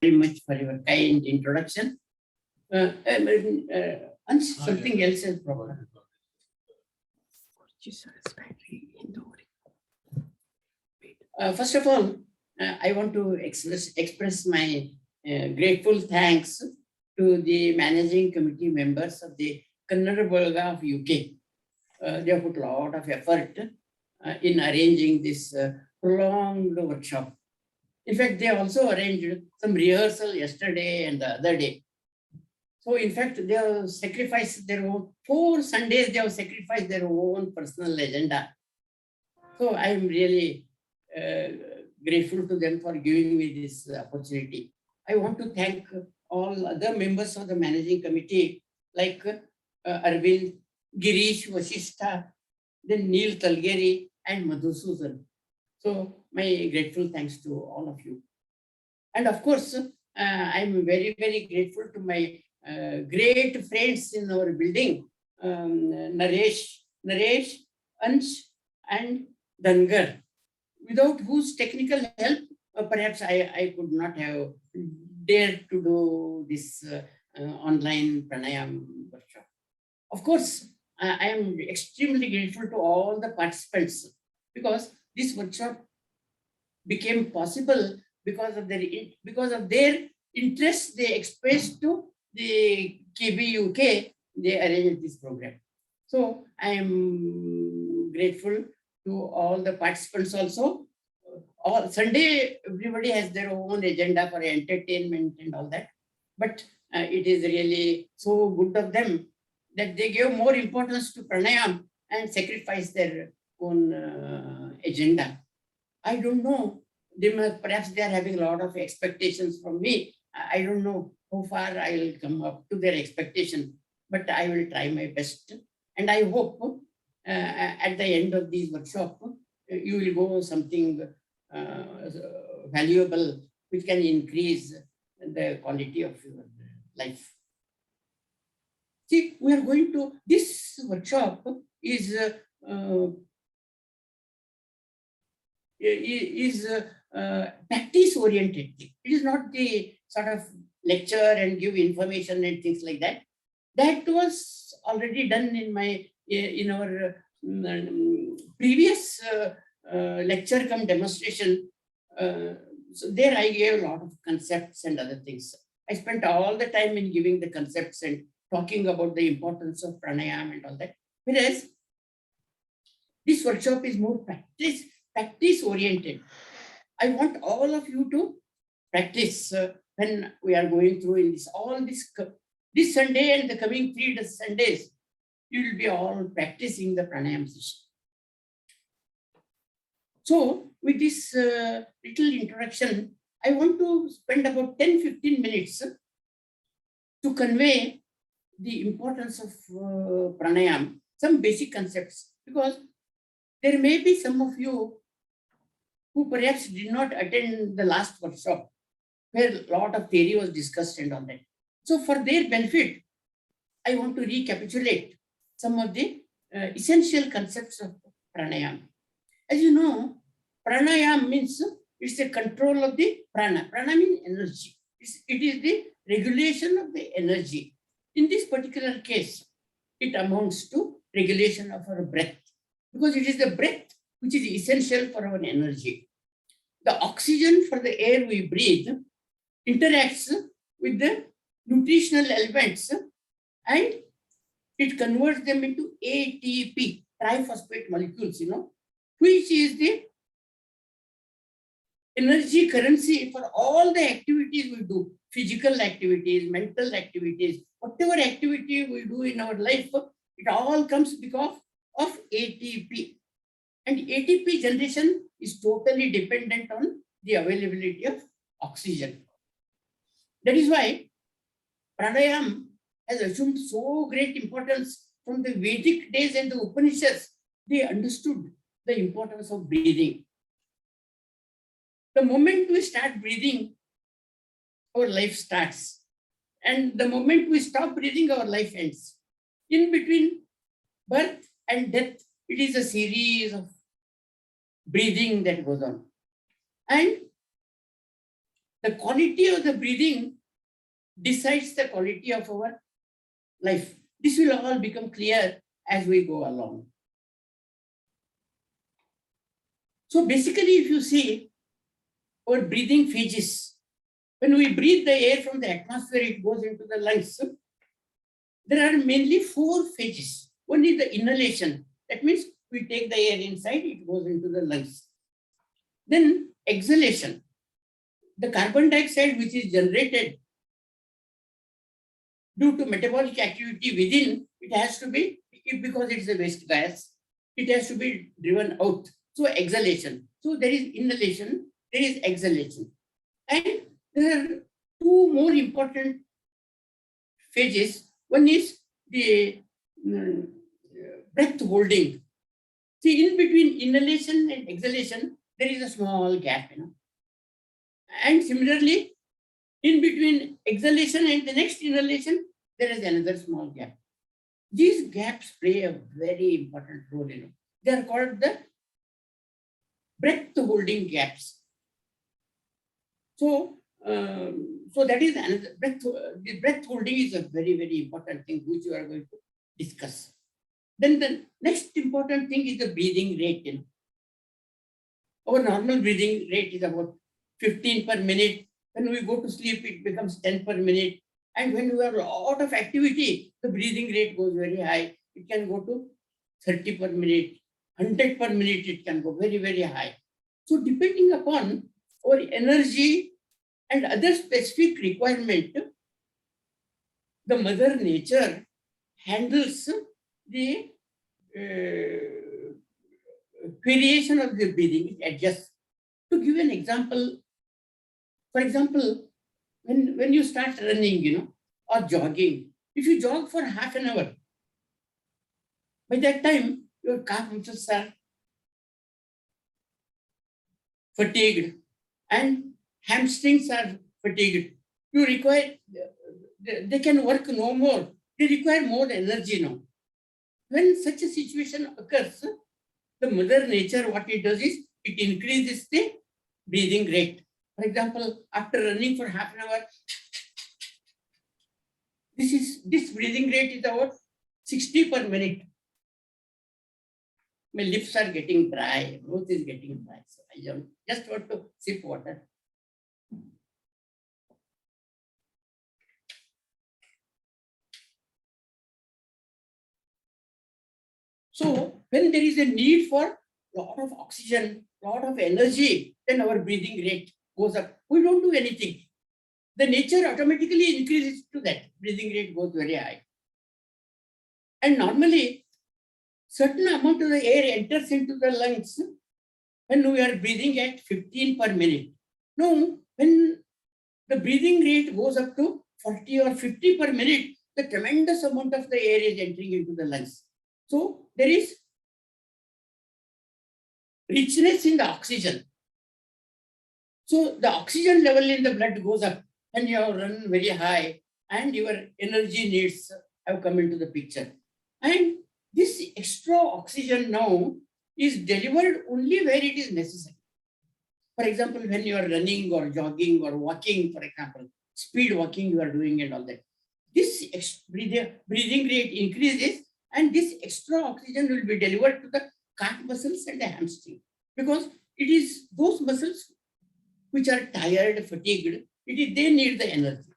very much for your kind introduction. And something else is problem. First of all, I want to express my grateful thanks to the managing committee members of the Kannada Bolga of UK. They have put a lot of effort in arranging this prolonged workshop. In fact, they also arranged some rehearsal yesterday and the other day. So in fact, they have sacrificed their own, 4 Sundays they have sacrificed their own personal agenda. So I am really grateful to them for giving me this opportunity. I want to thank all other members of the managing committee like Arvind, Girish, Vasishtha, then Neil Talgeri and Madhusudan. So my grateful thanks to all of you. And of course, I'm very, very grateful to my great friends in our building, Naresh, Ansh and Dangar, without whose technical help, perhaps I could not have dared to do this online pranayam workshop. Of course, I am extremely grateful to all the participants because this workshop became possible because of their interest they expressed to the KB UK. They arranged this program. So I am grateful to all the participants also. All Sunday, everybody has their own agenda for entertainment and all that. But it is really so good of them that they gave more importance to pranayam and sacrificed their own agenda. I don't know. Perhaps they are having a lot of expectations from me. I don't know how far I will come up to their expectation, but I will try my best. And I hope at the end of this workshop, you will go something valuable which can increase the quality of your life. See, we are going to, this workshop is practice oriented. It is not the sort of lecture and give information and things like that. That was already done in our previous lecture come demonstration. So there I gave a lot of concepts and other things. I spent all the time in giving the concepts and talking about the importance of pranayama and all that. Whereas this workshop is more practice oriented. I want all of you to practice when we are going through in this Sunday and the coming 3 Sundays. You will be all practicing the pranayama session. So with this little introduction, I want to spend about 10-15 minutes to convey the importance of pranayama, some basic concepts, because there may be some of you who perhaps did not attend the last workshop where a lot of theory was discussed and all that. So for their benefit, I want to recapitulate some of the essential concepts of pranayama. As you know, pranayama means it's the control of the prana. Prana means energy. It is the regulation of the energy. In this particular case, it amounts to regulation of our breath, because it is the breath which is essential for our energy. The oxygen for the air we breathe interacts with the nutritional elements and it converts them into ATP, triphosphate molecules, which is the energy currency for all the activities we do, physical activities, mental activities, whatever activity we do in our life, it all comes because of ATP. And ATP generation is totally dependent on the availability of oxygen. That is why pranayama has assumed so great importance from the Vedic days and the Upanishads. They understood the importance of breathing. The moment we start breathing, our life starts. And the moment we stop breathing, our life ends. In between birth and death, it is a series of breathing that goes on. And The quality of the breathing decides the quality of our life. This will all become clear as we go along. So basically, if you see our breathing phases, when we breathe the air from the atmosphere, it goes into the lungs. There are mainly 4 phases. One is the inhalation. That means we take the air inside, it goes into the lungs. Then exhalation. The carbon dioxide which is generated due to metabolic activity within, it has to be, because it's a waste gas, it has to be driven out. So exhalation. So there is inhalation, there is exhalation. And there are 2 more important phases. One is the breath holding. See, in between inhalation and exhalation, there is a small gap, And similarly, in between exhalation and the next inhalation, there is another small gap. These gaps play a very important role, They are called the breath holding gaps. So, that is another breath. The breath holding is a very, very important thing which we are going to discuss. Then the next important thing is the breathing rate. Our normal breathing rate is about 15 per minute. When we go to sleep, it becomes 10 per minute. And when we have a lot of activity, the breathing rate goes very high. It can go to 30 per minute, 100 per minute, it can go very, very high. So depending upon our energy and other specific requirement, the Mother Nature handles the variation of the breathing, it adjusts. To give an example, for example, when you start running, or jogging, if you jog for half an hour, by that time, your calf muscles are fatigued and hamstrings are fatigued. You require, they can work no more. They require more energy now. When such a situation occurs, the Mother Nature, what it does is, it increases the breathing rate. For example, after running for half an hour, this breathing rate is about 60 per minute. My lips are getting dry, mouth is getting dry. So I just want to sip water. So when there is a need for a lot of oxygen, a lot of energy, then our breathing rate goes up. We don't do anything. The nature automatically increases to that. Breathing rate goes very high. And normally, certain amount of the air enters into the lungs when we are breathing at 15 per minute. Now, when the breathing rate goes up to 40 or 50 per minute, the tremendous amount of the air is entering into the lungs. So there is richness in the oxygen. So the oxygen level in the blood goes up and you have run very high and your energy needs have come into the picture. And this extra oxygen now is delivered only where it is necessary. For example, when you are running or jogging or walking, for example, speed walking you are doing and all that. This breathing rate increases and this extra oxygen will be delivered to the calf muscles and the hamstring, because it is those muscles which are tired, fatigued, they need the energy.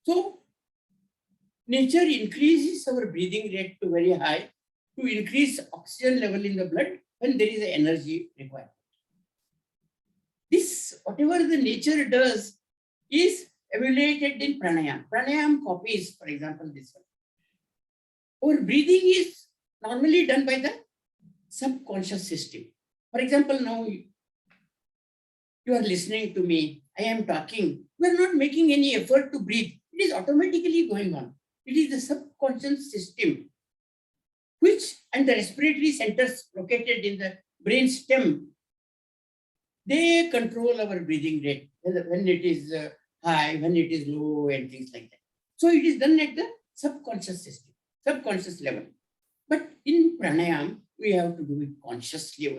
So nature increases our breathing rate to very high to increase oxygen level in the blood when there is energy required. This, whatever the nature does, is evaluated in pranayam. Pranayam copies, for example, this one. Our breathing is normally done by the subconscious system. For example, now you are listening to me, I am talking. We are not making any effort to breathe. It is automatically going on. It is the subconscious system, which and the respiratory centers located in the brain stem, they control our breathing rate when it is high, when it is low, and things like that. So it is done at the subconscious system, subconscious level. But in pranayam, we have to do it consciously.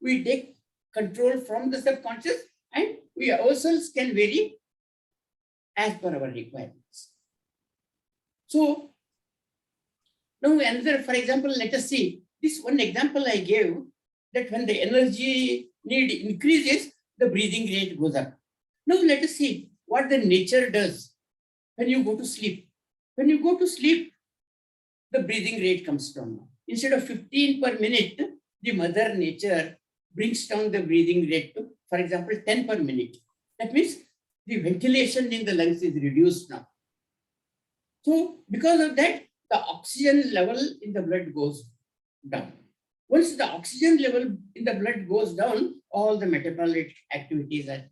We take control from the subconscious and we we ourselves can vary as per our requirements. So now another, for example, let us see this one example I gave, that when the energy need increases, the breathing rate goes up. Now let us see what the nature does when you go to sleep. When you go to sleep, the breathing rate comes down. Instead of 15 per minute, the mother nature brings down the breathing rate to, for example, 10 per minute. That means the ventilation in the lungs is reduced now. So because of that, the oxygen level in the blood goes down. Once the oxygen level in the blood goes down, all the metabolic activities are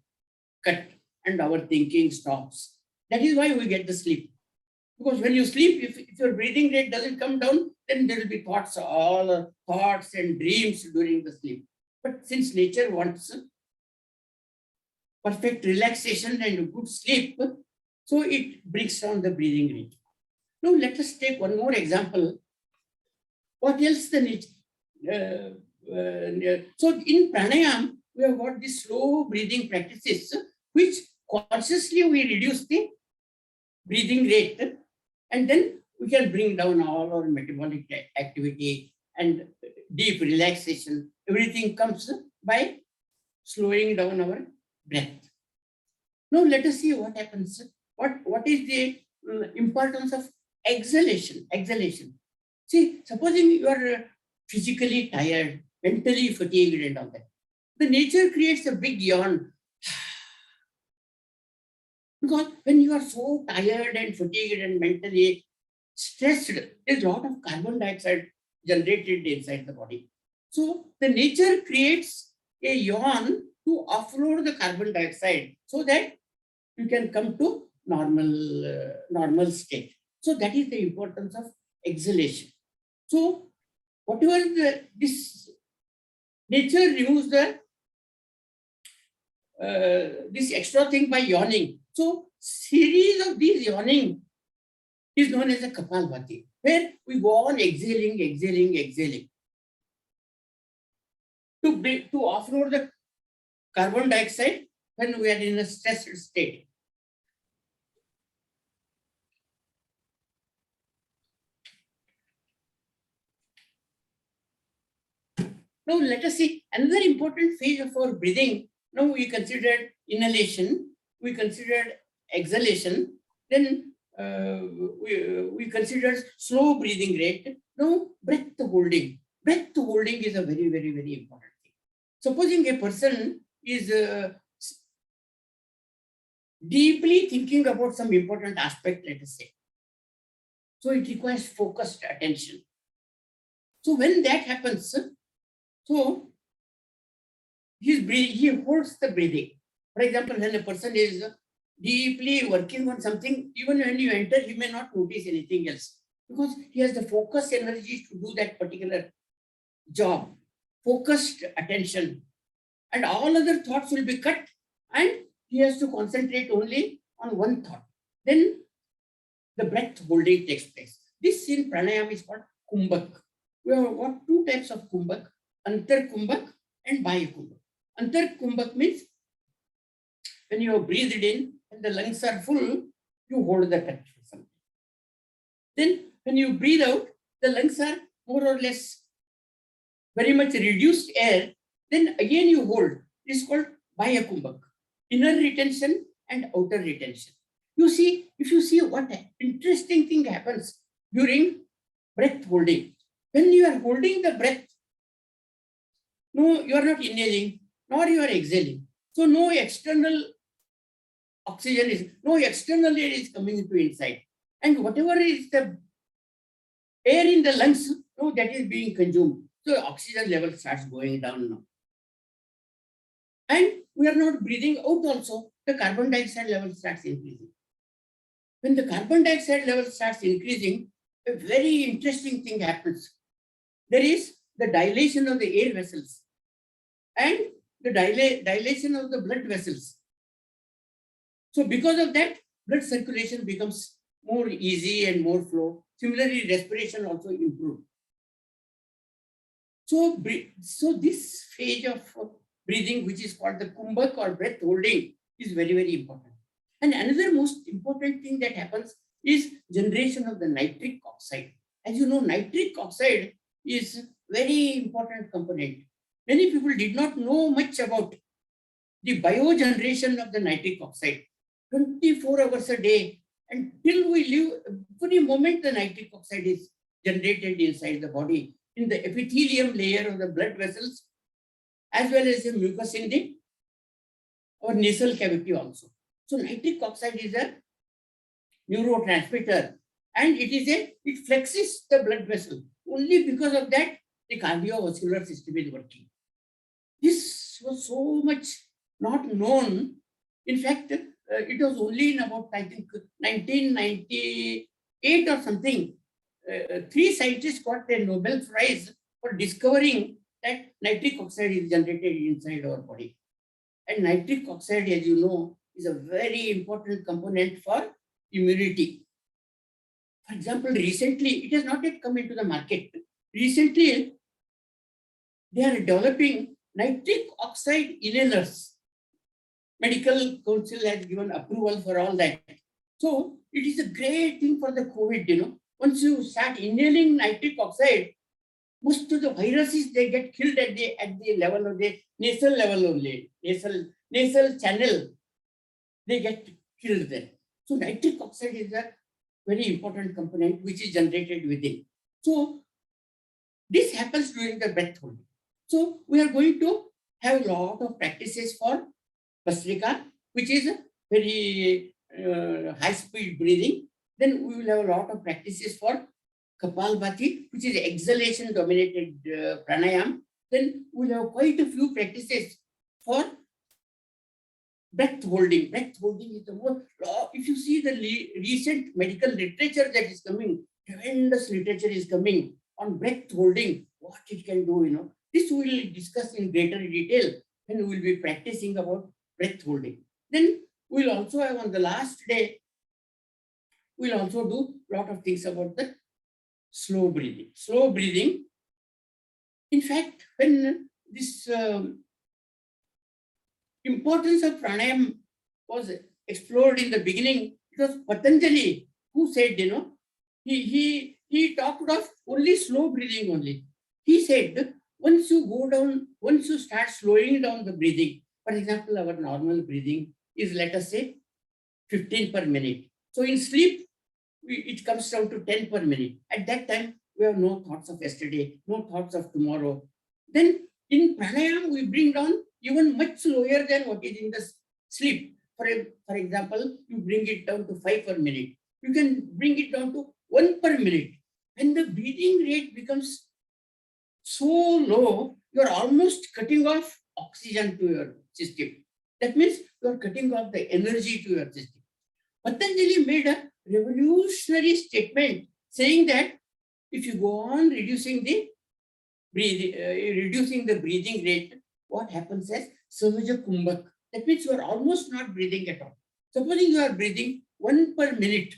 cut and our thinking stops. That is why we get the sleep. Because when you sleep, if your breathing rate doesn't come down, then there will be thoughts, all thoughts and dreams during the sleep. But since nature wants perfect relaxation and good sleep, so it brings down the breathing rate. Now let us take one more example. What else the nature? So in pranayam, we have got these slow breathing practices, which consciously we reduce the breathing rate, and then we can bring down all our metabolic activity and deep relaxation. Everything comes by slowing down our breath. Now let us see what happens. What is the importance of exhalation? Exhalation. See, supposing you are physically tired, mentally fatigued and all that. The nature creates a big yawn. Because when you are so tired and fatigued and mentally stressed, there's a lot of carbon dioxide generated inside the body. So the nature creates a yawn to offload the carbon dioxide so that you can come to normal state. So that is the importance of exhalation. So whatever this nature removes the this extra thing by yawning. So series of these yawning is known as a Kapalbhati, where we go on exhaling, exhaling, exhaling to offload the carbon dioxide when we are in a stressed state. Now let us see another important phase of our breathing. Now we considered inhalation, we considered exhalation, then we considered slow breathing rate. Now breath holding. Breath holding is a very, very, very important thing. Supposing a person is deeply thinking about some important aspect, let us say. So it requires focused attention. So when that happens, so he holds the breathing. For example, when a person is deeply working on something, even when you enter, he may not notice anything else because he has the focused energy to do that particular job, focused attention, and all other thoughts will be cut and he has to concentrate only on one thought. Then the breath holding takes place. This in pranayama is called kumbhak. We have got two types of kumbhak, antar kumbhak and bahya kumbhak. Antar kumbhak means when you have breathed in and the lungs are full, you hold the breath for some time. Then when you breathe out, the lungs are more or less very much reduced air, then again you hold. This is called bahya kumbhak, inner retention and outer retention. You see, if you see what interesting thing happens during breath holding. When you are holding the breath, no, you are not inhaling, nor you are exhaling. So no external oxygen is, no external air is coming into inside. And whatever is the air in the lungs, no, that is being consumed. So oxygen level starts going down now. And we are not breathing out also, the carbon dioxide level starts increasing. When the carbon dioxide level starts increasing, a very interesting thing happens. There is the dilation of the air vessels and the dilation of the blood vessels. So because of that, blood circulation becomes more easy and more flow. Similarly, respiration also improves. So this phase of breathing, which is called the kumbhak or breath holding, is very, very important. And another most important thing that happens is generation of the nitric oxide. As you know, nitric oxide is very important component. Many people did not know much about the biogeneration of the nitric oxide. 24 hours a day, until we live, every moment the nitric oxide is generated inside the body, in the epithelium layer of the blood vessels, as well as the mucus in the or nasal cavity also. So nitric oxide is a neurotransmitter, and it flexes the blood vessel. Only because of that, the cardiovascular system is working. This was so much not known. In fact, it was only in about, I think, 1998 or something, 3 scientists got a Nobel Prize for discovering that nitric oxide is generated inside our body. And nitric oxide, as you know, is a very important component for immunity. For example, recently, it has not yet come into the market. Recently, they are developing nitric oxide inhalers. Medical Council has given approval for all that. So it is a great thing for the COVID, Once you start inhaling nitric oxide, most of the viruses, they get killed at the level of the nasal level only, nasal channel, they get killed there. So nitric oxide is a very important component which is generated within. So this happens during the breath holding. So we are going to have a lot of practices for BHASTRIKA, which is a very high-speed breathing. Then we will have a lot of practices for Kapalbhati, which is exhalation-dominated pranayam. Then we will have quite a few practices for breath holding. Breath holding is the most, if you see the recent medical literature that is coming, tremendous literature is coming on breath holding, what it can do, This we will discuss in greater detail when we will be practicing about breath holding. Then we will also have on the last day, we will also do a lot of things about the slow breathing. Slow breathing. In fact, when this importance of pranayam was explored in the beginning, it was Patanjali who said, he talked of only slow breathing only. He said, once you start slowing down the breathing, for example, our normal breathing is, let us say, 15 per minute. So in sleep, it comes down to 10 per minute. At that time, we have no thoughts of yesterday, no thoughts of tomorrow. Then in pranayam, we bring down even much lower than what is in the sleep. For example, you bring it down to 5 per minute. You can bring it down to 1 per minute. When the breathing rate becomes so low, you are almost cutting off oxygen to your system. That means you are cutting off the energy to your system. Patanjali made a revolutionary statement saying that if you go on reducing the breathing rate, what happens is Sahaja Kumbhak. That means you are almost not breathing at all. Supposing you are breathing 1 per minute,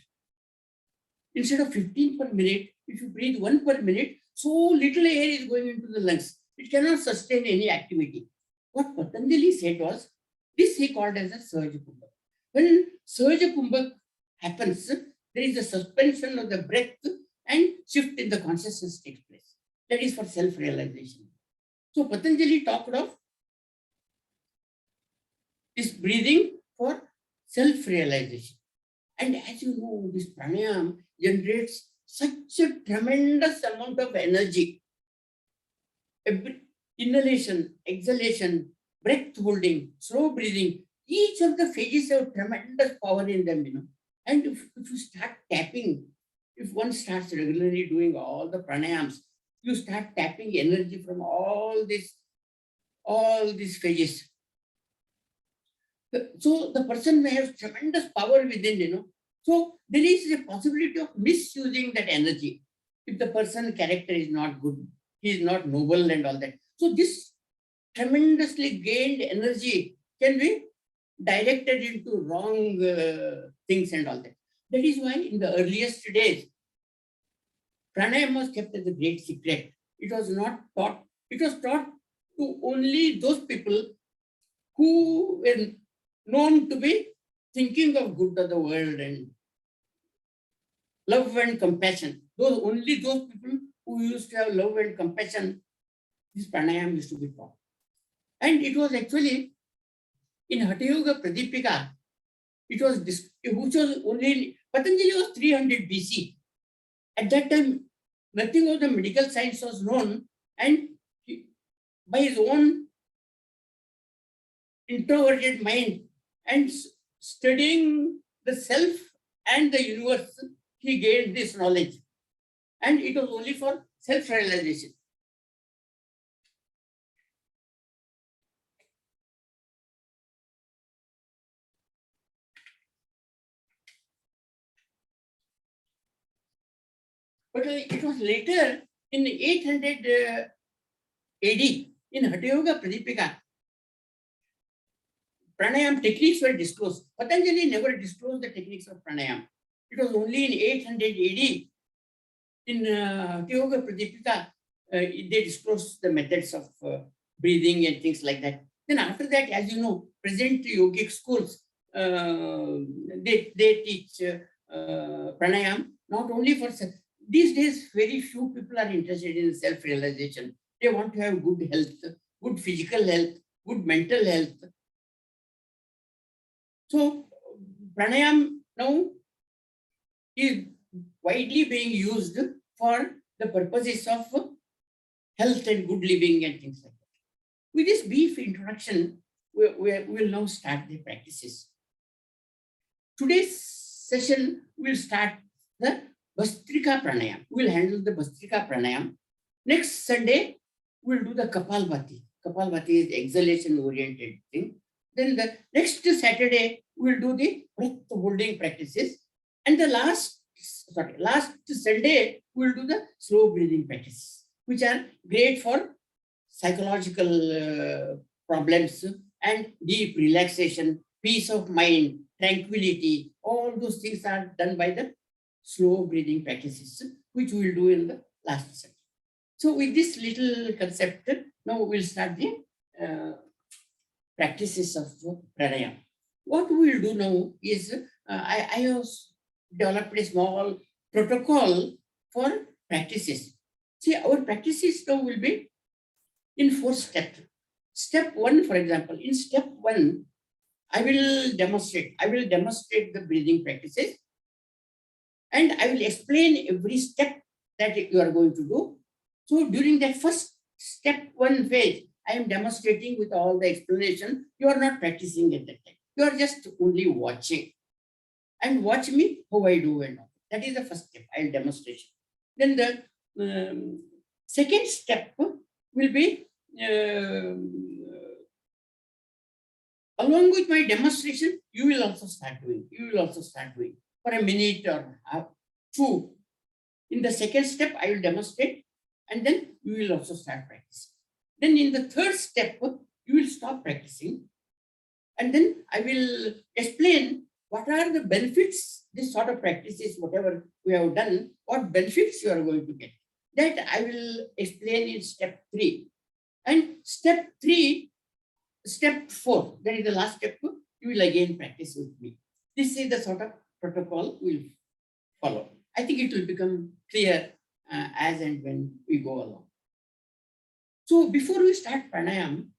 instead of 15 per minute, if you breathe 1 per minute, so little air is going into the lungs. It cannot sustain any activity. What Patanjali said was, this he called as a Sahaja Kumbhak. When Sahaja Kumbhak happens, there is a suspension of the breath and shift in the consciousness takes place. That is for self-realization. So Patanjali talked of this breathing for self-realization. And as you know, this pranayam generates such a tremendous amount of energy. Inhalation, exhalation, breath holding, slow breathing, each of the phases have tremendous power in them, And if you start tapping, if one starts regularly doing all the pranayams, you start tapping energy from all these phases. So the person may have tremendous power within, So there is a possibility of misusing that energy. If the person's character is not good, he is not noble and all that. So this tremendously gained energy can be directed into wrong things and all that. That is why in the earliest days, pranayama was kept as a great secret. It was not taught. It was taught to only those people who were known to be thinking of good of the world and love and compassion. Only those people who used to have love and compassion, this pranayam used to be taught. And it was actually in Hatha Yoga Pradipika, which was only, Patanjali was 300 BC. At that time, nothing of the medical science was known, and by his own introverted mind and studying the self and the universe, he gained this knowledge. And it was only for self-realization. But it was later in 800 AD in Hatha Yoga Pradipika, pranayam techniques were disclosed. Patanjali never disclosed the techniques of pranayam. It was only in 800 AD in Hatha Yoga Pradipika they disclosed the methods of breathing and things like that. Then after that, as you know, present yogic schools, they teach pranayam not only for self. These days, very few people are interested in self-realization. They want to have good health, good physical health, good mental health. So pranayam now is widely being used for the purposes of health and good living and things like that. With this brief introduction, we will now start the practices. Today's session will start the BHASTRIKA Pranayam. We will handle the BHASTRIKA Pranayam. Next Sunday, we will do the Kapalbhati. Kapalbhati is exhalation-oriented thing. Then the next Saturday, we will do the breath holding practices. And the last Sunday, we will do the slow breathing practices, which are great for psychological problems and deep relaxation, peace of mind, tranquility. All those things are done by the slow breathing practices, which we will do in the last session. So with this little concept, now we will start the practices of pranayam. What we will do now is, I have developed a small protocol for practices. See, our practices now will be in 4 steps. Step 1, for example, in step 1, I will demonstrate the breathing practices, and I will explain every step that you are going to do. So during that first step 1 phase, I am demonstrating with all the explanation. You are not practicing at that time. You are just only watching. And watch me how I do and all. That is the first step, I will demonstration. Then the second step will be, along with my demonstration, you will also start doing. For a minute or 2. In the second step, I will demonstrate, and then you will also start practicing. Then in the third step, you will stop practicing, and then I will explain what are the benefits, this sort of practices, whatever we have done, what benefits you are going to get. That I will explain in step 3. And step 4, that is the last step, you will again practice with me. This is the sort of protocol we will follow. I think it will become clear as and when we go along. So before we start pranayam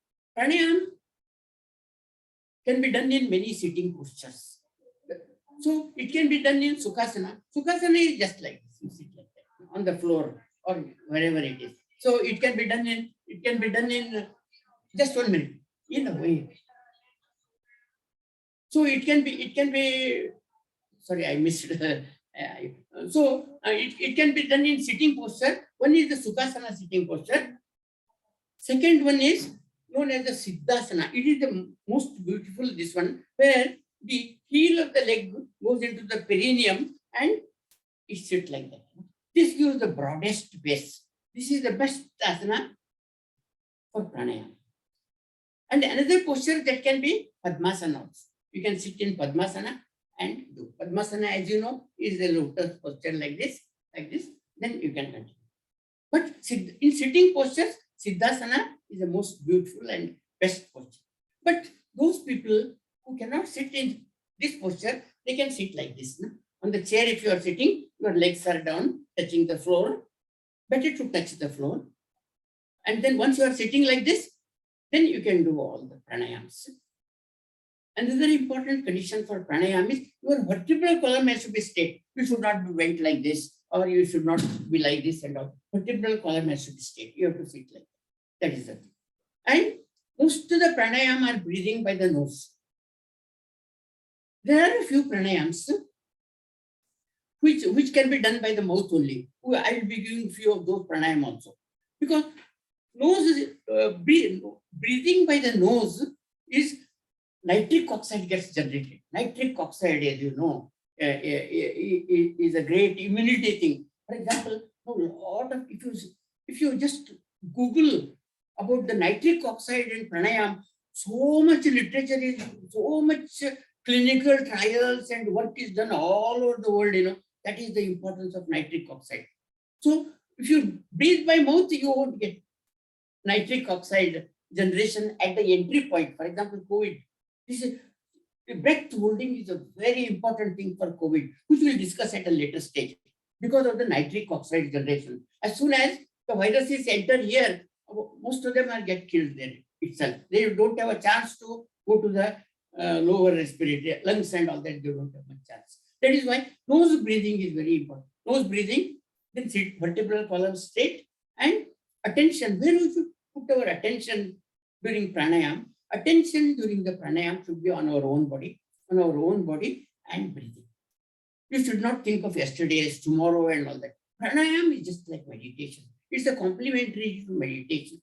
can be done in many sitting postures. So it can be done in Sukhasana. Sukhasana is just like this, you sit like that, on the floor or wherever it is. So it can be done in just 1 minute, in a way. So it can be, sorry, I missed. It can be done in sitting posture. One is the Sukhasana sitting posture. Second one is known as the Siddhasana. It is the most beautiful, this one, where the heel of the leg goes into the perineum and it sits like that. This gives the broadest base. This is the best asana for pranayama. And another posture that can be Padmasana also. You can sit in Padmasana and do. Padmasana, as you know, is a lotus posture like this. Then you can continue. But in sitting postures, Siddhasana is the most beautiful and best posture. But those people who cannot sit in this posture, they can sit like this. No? On the chair, if you are sitting, your legs are down, touching the floor. Better to touch the floor. And then once you are sitting like this, then you can do all the pranayams. Another important condition for pranayam is your vertebral column has to be straight. You should not be bent like this, or you should not be like this and all. Vertebral column has to be straight. You have to sit like that. That is the thing. And most of the pranayam are breathing by the nose. There are a few pranayams which can be done by the mouth only. I will be giving few of those pranayam also. Because nose is, breathing by the nose is nitric oxide gets generated. Nitric oxide, as you know, is a great immunity thing. For example, a lot of if you just Google about the nitric oxide in pranayam, so much literature is, so much clinical trials and work is done all over the world. That is the importance of nitric oxide. So if you breathe by mouth, you won't get nitric oxide generation at the entry point. For example, COVID. This is breath holding is a very important thing for COVID, which we'll discuss at a later stage because of the nitric oxide generation. As soon as the viruses enter here, most of them are get killed there itself. They don't have a chance to go to the lower respiratory lungs and all that. They don't have much chance. That is why nose breathing is very important. Nose breathing, then sit vertebral column straight, and attention. Where we should put our attention during pranayam? Attention during the pranayam should be on our own body and breathing. You should not think of yesterday's, tomorrow and all that. Pranayam is just like meditation. It's a complementary to meditation.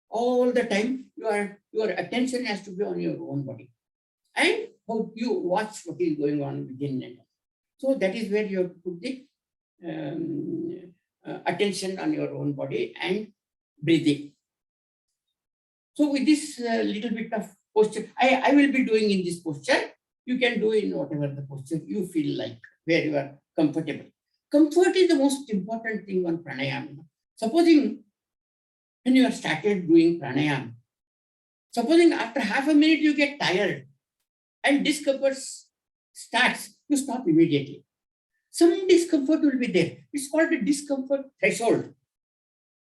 All the time, your attention has to be on your own body. And how you watch what is going on within and all. So that is where you have to put the attention on your own body and breathing. So with this little bit of posture, I will be doing in this posture. You can do in whatever the posture you feel like, where you are comfortable. Comfort is the most important thing on pranayam. Supposing when you have started doing pranayam, supposing after half a minute you get tired and discomfort starts, you stop immediately. Some discomfort will be there. It's called a discomfort threshold.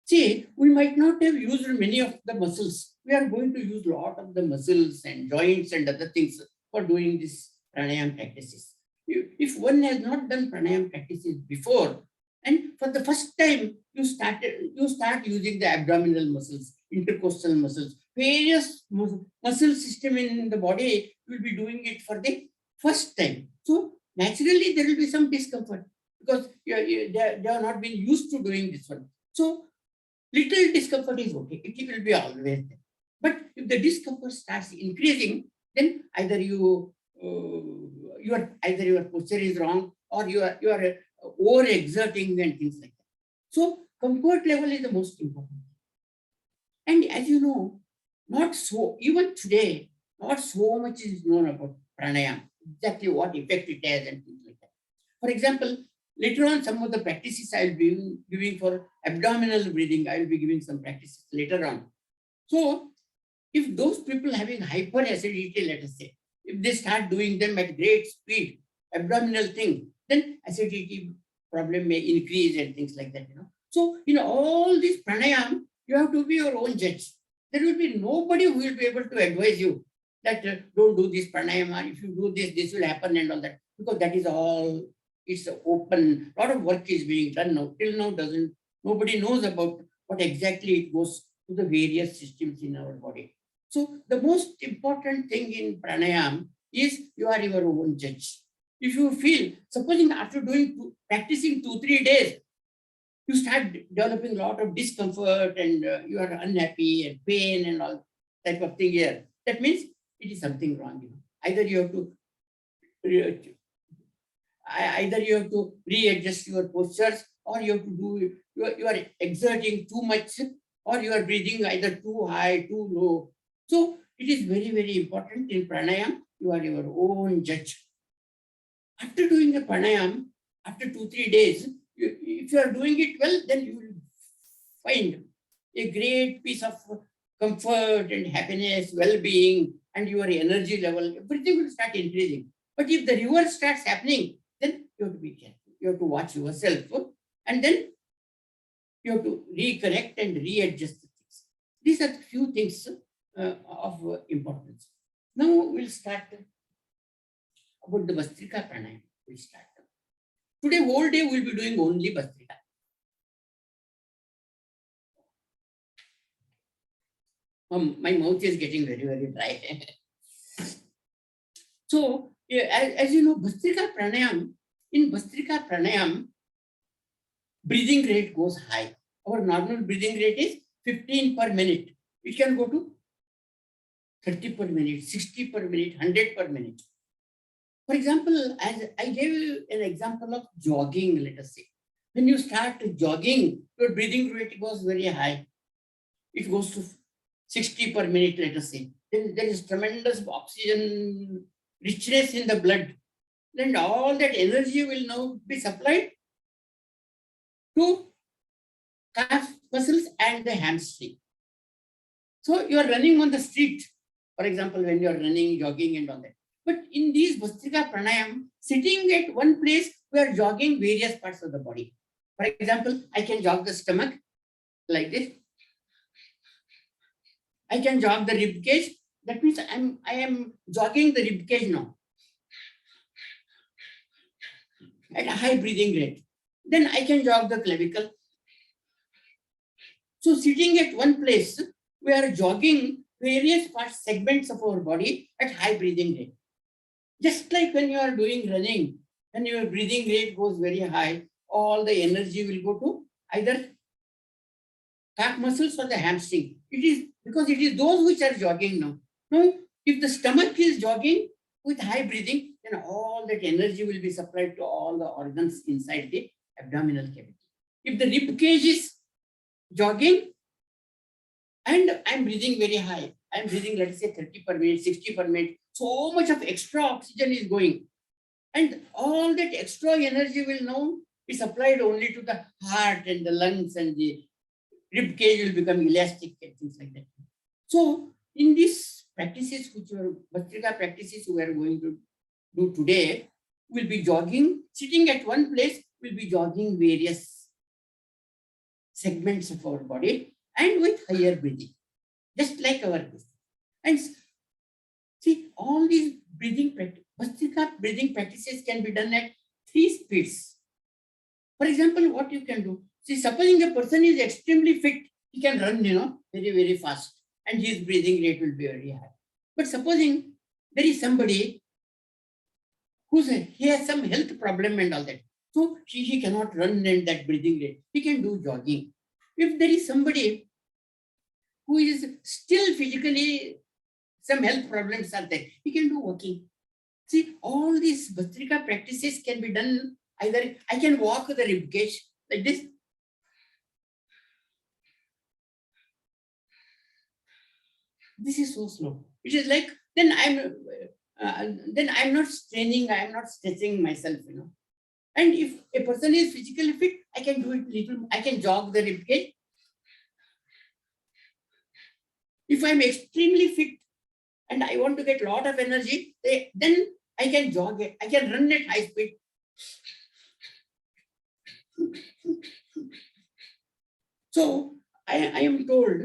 See, we might not have used many of the muscles. We are going to use a lot of the muscles and joints and other things for doing this pranayam practices. If one has not done pranayam practices before, and for the first time you start using the abdominal muscles, intercostal muscles, various muscle system in the body, you will be doing it for the first time. So naturally there will be some discomfort because they have not been used to doing this one. So little discomfort is okay. It will be always there. But if the discomfort starts increasing, then either your posture is wrong, or you are over exerting and things like that. So comfort level is the most important. And as you know, even today, not so much is known about pranayam, exactly what effect it has and things like that. For example, later on, some of the practices I will be giving for abdominal breathing, I will be giving some practices later on. So if those people having hyperacidity, let us say, if they start doing them at great speed, abdominal thing, then acidity problem may increase and things like that. So in all this pranayam, you have to be your own judge. There will be nobody who will be able to advise you that don't do this pranayama. If you do this, this will happen and all that. Because that is all, it's open. A lot of work is being done now. Till now, nobody knows about what exactly it goes to the various systems in our body. So the most important thing in pranayam is you are your own judge. If you feel, supposing after practicing 2-3 days, you start developing a lot of discomfort and you are unhappy and pain and all type of thing here, that means it is something wrong. Either you have to readjust your postures, or you have to do, you are exerting too much, or you are breathing either too high, too low. So it is very, very important in pranayam. You are your own judge. After doing the pranayam, after 2-3 days, if you are doing it well, then you will find a great piece of comfort and happiness, well-being, and your energy level, everything will start increasing. But if the reverse starts happening, then you have to be careful. You have to watch yourself, and then you have to recorrect and readjust the things. These are the few things of importance. Now we'll start about the Bhastrika Pranayam. We'll start. Today, whole day we'll be doing only Bhastrika. My mouth is getting very, very dry. So, as you know, Bhastrika Pranayam, in Bhastrika Pranayam, breathing rate goes high. Our normal breathing rate is 15 per minute. It can go to 30 per minute, 60 per minute, 100 per minute. For example, as I gave you an example of jogging, let us say. When you start jogging, your breathing rate goes very high. It goes to 60 per minute, let us say. Then there is tremendous oxygen richness in the blood. Then all that energy will now be supplied to calf muscles and the hamstring. So you are running on the street, for example, when you are running, jogging and all that. But in these Bhastrika Pranayam, sitting at one place, we are jogging various parts of the body. For example, I can jog the stomach like this. I can jog the rib cage. That means I am jogging the rib cage now at a high breathing rate. Then I can jog the clavicle. So sitting at one place, we are jogging various parts, segments of our body at high breathing rate. Just like when you are doing running, when your breathing rate goes very high, all the energy will go to either calf muscles or the hamstring. It is because it is those which are jogging now. Now, if the stomach is jogging with high breathing, then all that energy will be supplied to all the organs inside the abdominal cavity. If the rib cage is jogging and I'm breathing very high, I'm breathing, let's say 30 per minute, 60 per minute, so much of extra oxygen is going. And all that extra energy will now be supplied only to the heart and the lungs, and the rib cage will become elastic and things like that. So in these practices, which are Bhastrika practices we are going to do today, we'll be jogging, sitting at one place, we'll be jogging various segments of our body and with higher breathing, just like our breathing. And see, all these Bhastrika breathing practices can be done at 3 speeds. For example, what you can do, see, supposing a person is extremely fit, he can run, very, very fast, and his breathing rate will be very high. But supposing there is somebody he has some health problem and all that, so he cannot run in that breathing rate. He can do jogging. If there is somebody who is still physically, some health problems are there, he can do walking. See, all these Bhastrika practices can be done either. I can walk the rib cage like this. This is so slow. It is like, then I'm not straining, I'm not stretching myself, And if a person is physically fit, I can do it little, I can jog the rib cage. If I'm extremely fit and I want to get a lot of energy, then I can jog it. I can run at high speed. So I am told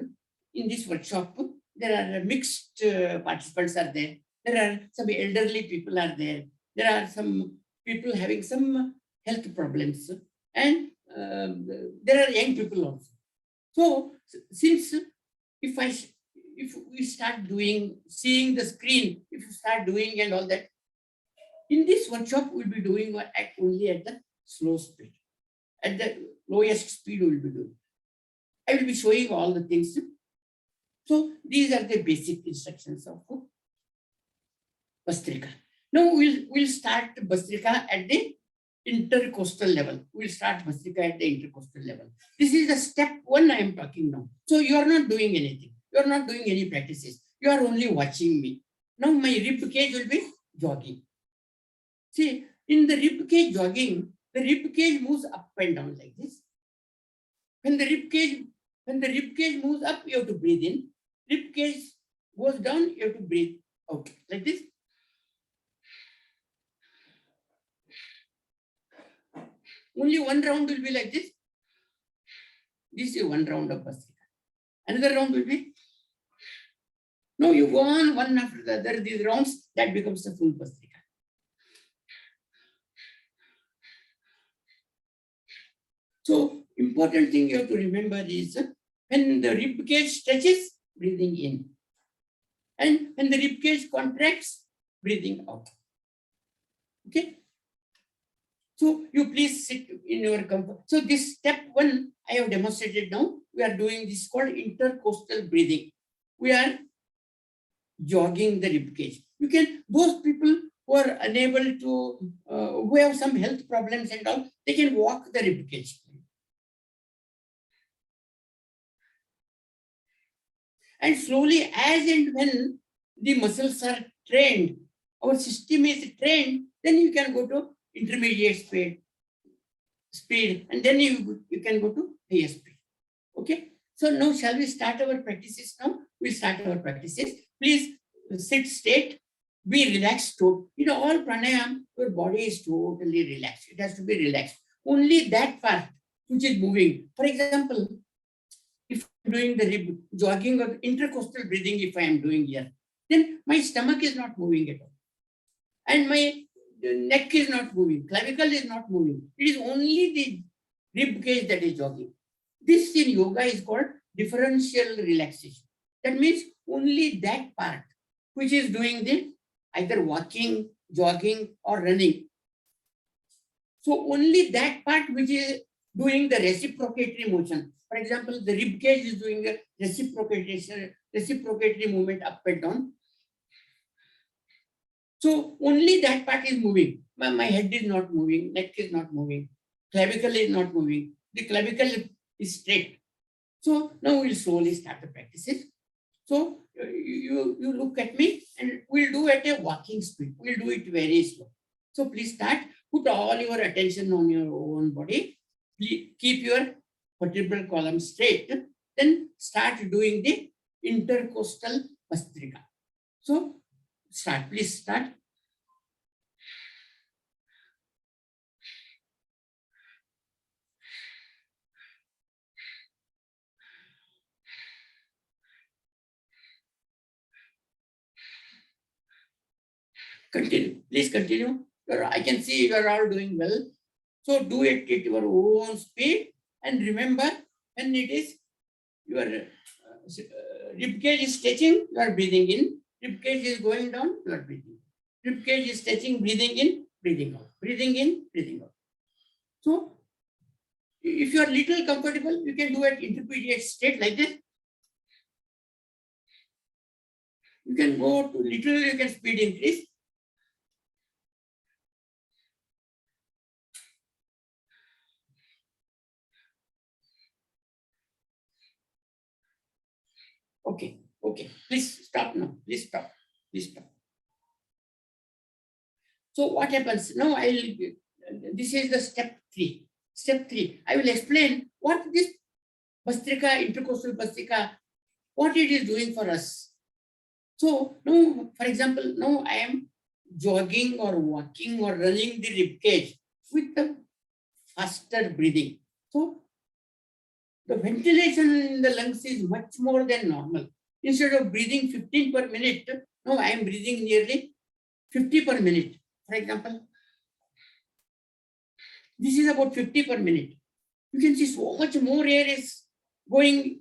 in this workshop, there are mixed participants are there. There are some elderly people are there. There are some people having some health problems. And there are young people also. So since if we start doing, seeing the screen, if you start doing and all that, in this workshop, we'll be doing only at the slow speed. At the lowest speed, we'll be doing. I will be showing all the things. So these are the basic instructions of Bhastrika. Now we'll start Bhastrika at the intercostal level. We'll start Bhastrika at the intercostal level. This is the step 1 I am talking now. So you are not doing anything. You are not doing any practices. You are only watching me. Now my rib cage will be jogging. See, in the rib cage jogging, the rib cage moves up and down like this. When the rib cage moves up, you have to breathe in. Rib cage goes down, you have to breathe. Okay, like this. Only one round will be like this. This is one round of Bhastrika. Another round will be. No, you go on one after the other, these rounds, that becomes the full Bhastrika. So, important thing you have to remember is when the rib cage stretches, breathing in. And when the rib cage contracts, breathing out. Okay? So, you please sit in your comfort. So, this step 1, I have demonstrated now. We are doing this called intercostal breathing. We are jogging the rib cage. You can, those people who are unable to, who have some health problems and all, they can walk the rib cage. And slowly, as and when the muscles are trained, our system is trained, then you can go to intermediate speed, and then you can go to higher speed. Okay. So now shall we start our practices now? We'll start our practices. Please sit straight, be relaxed. In all pranayam, your body is totally relaxed. It has to be relaxed. Only that part which is moving. For example, if I'm doing the rib jogging or intercostal breathing, if I am doing here, then my stomach is not moving at all. And my neck is not moving, clavicle is not moving. It is only the rib cage that is jogging. This in yoga is called differential relaxation. That means only that part which is doing the either walking, jogging, or running. So only that part which is doing the reciprocatory motion. For example, the rib cage is doing a reciprocatory movement up and down. So only that part is moving. My head is not moving, neck is not moving, clavicle is not moving. The clavicle is straight. So now we'll slowly start the practices. So you look at me and we'll do at a walking speed. We'll do it very slow. So please start. Put all your attention on your own body. Please keep your vertebral column straight. Then start doing the intercostal Bhastrika. So start. Please start. Continue. Please continue. I can see you are all doing well. So do it at your own speed. And remember, when it is your rib cage is stretching, you are breathing in. Rib cage is going down, you are breathing. Rib cage is stretching, breathing in, breathing out. Breathing in, breathing out. So if you are little comfortable, you can do it intermediate state like this. You can go to little, you can speed increase. Okay, okay. Please stop now. Please stop. Please stop. So what happens? Now this is the step 3. Step 3. I will explain what this Bhastrika, intercostal Bhastrika, what it is doing for us. So now, for example, now I am jogging or walking or running the rib cage with the faster breathing. So the ventilation in the lungs is much more than normal. Instead of breathing 15 per minute, now I am breathing nearly 50 per minute. For example, this is about 50 per minute. You can see so much more air is going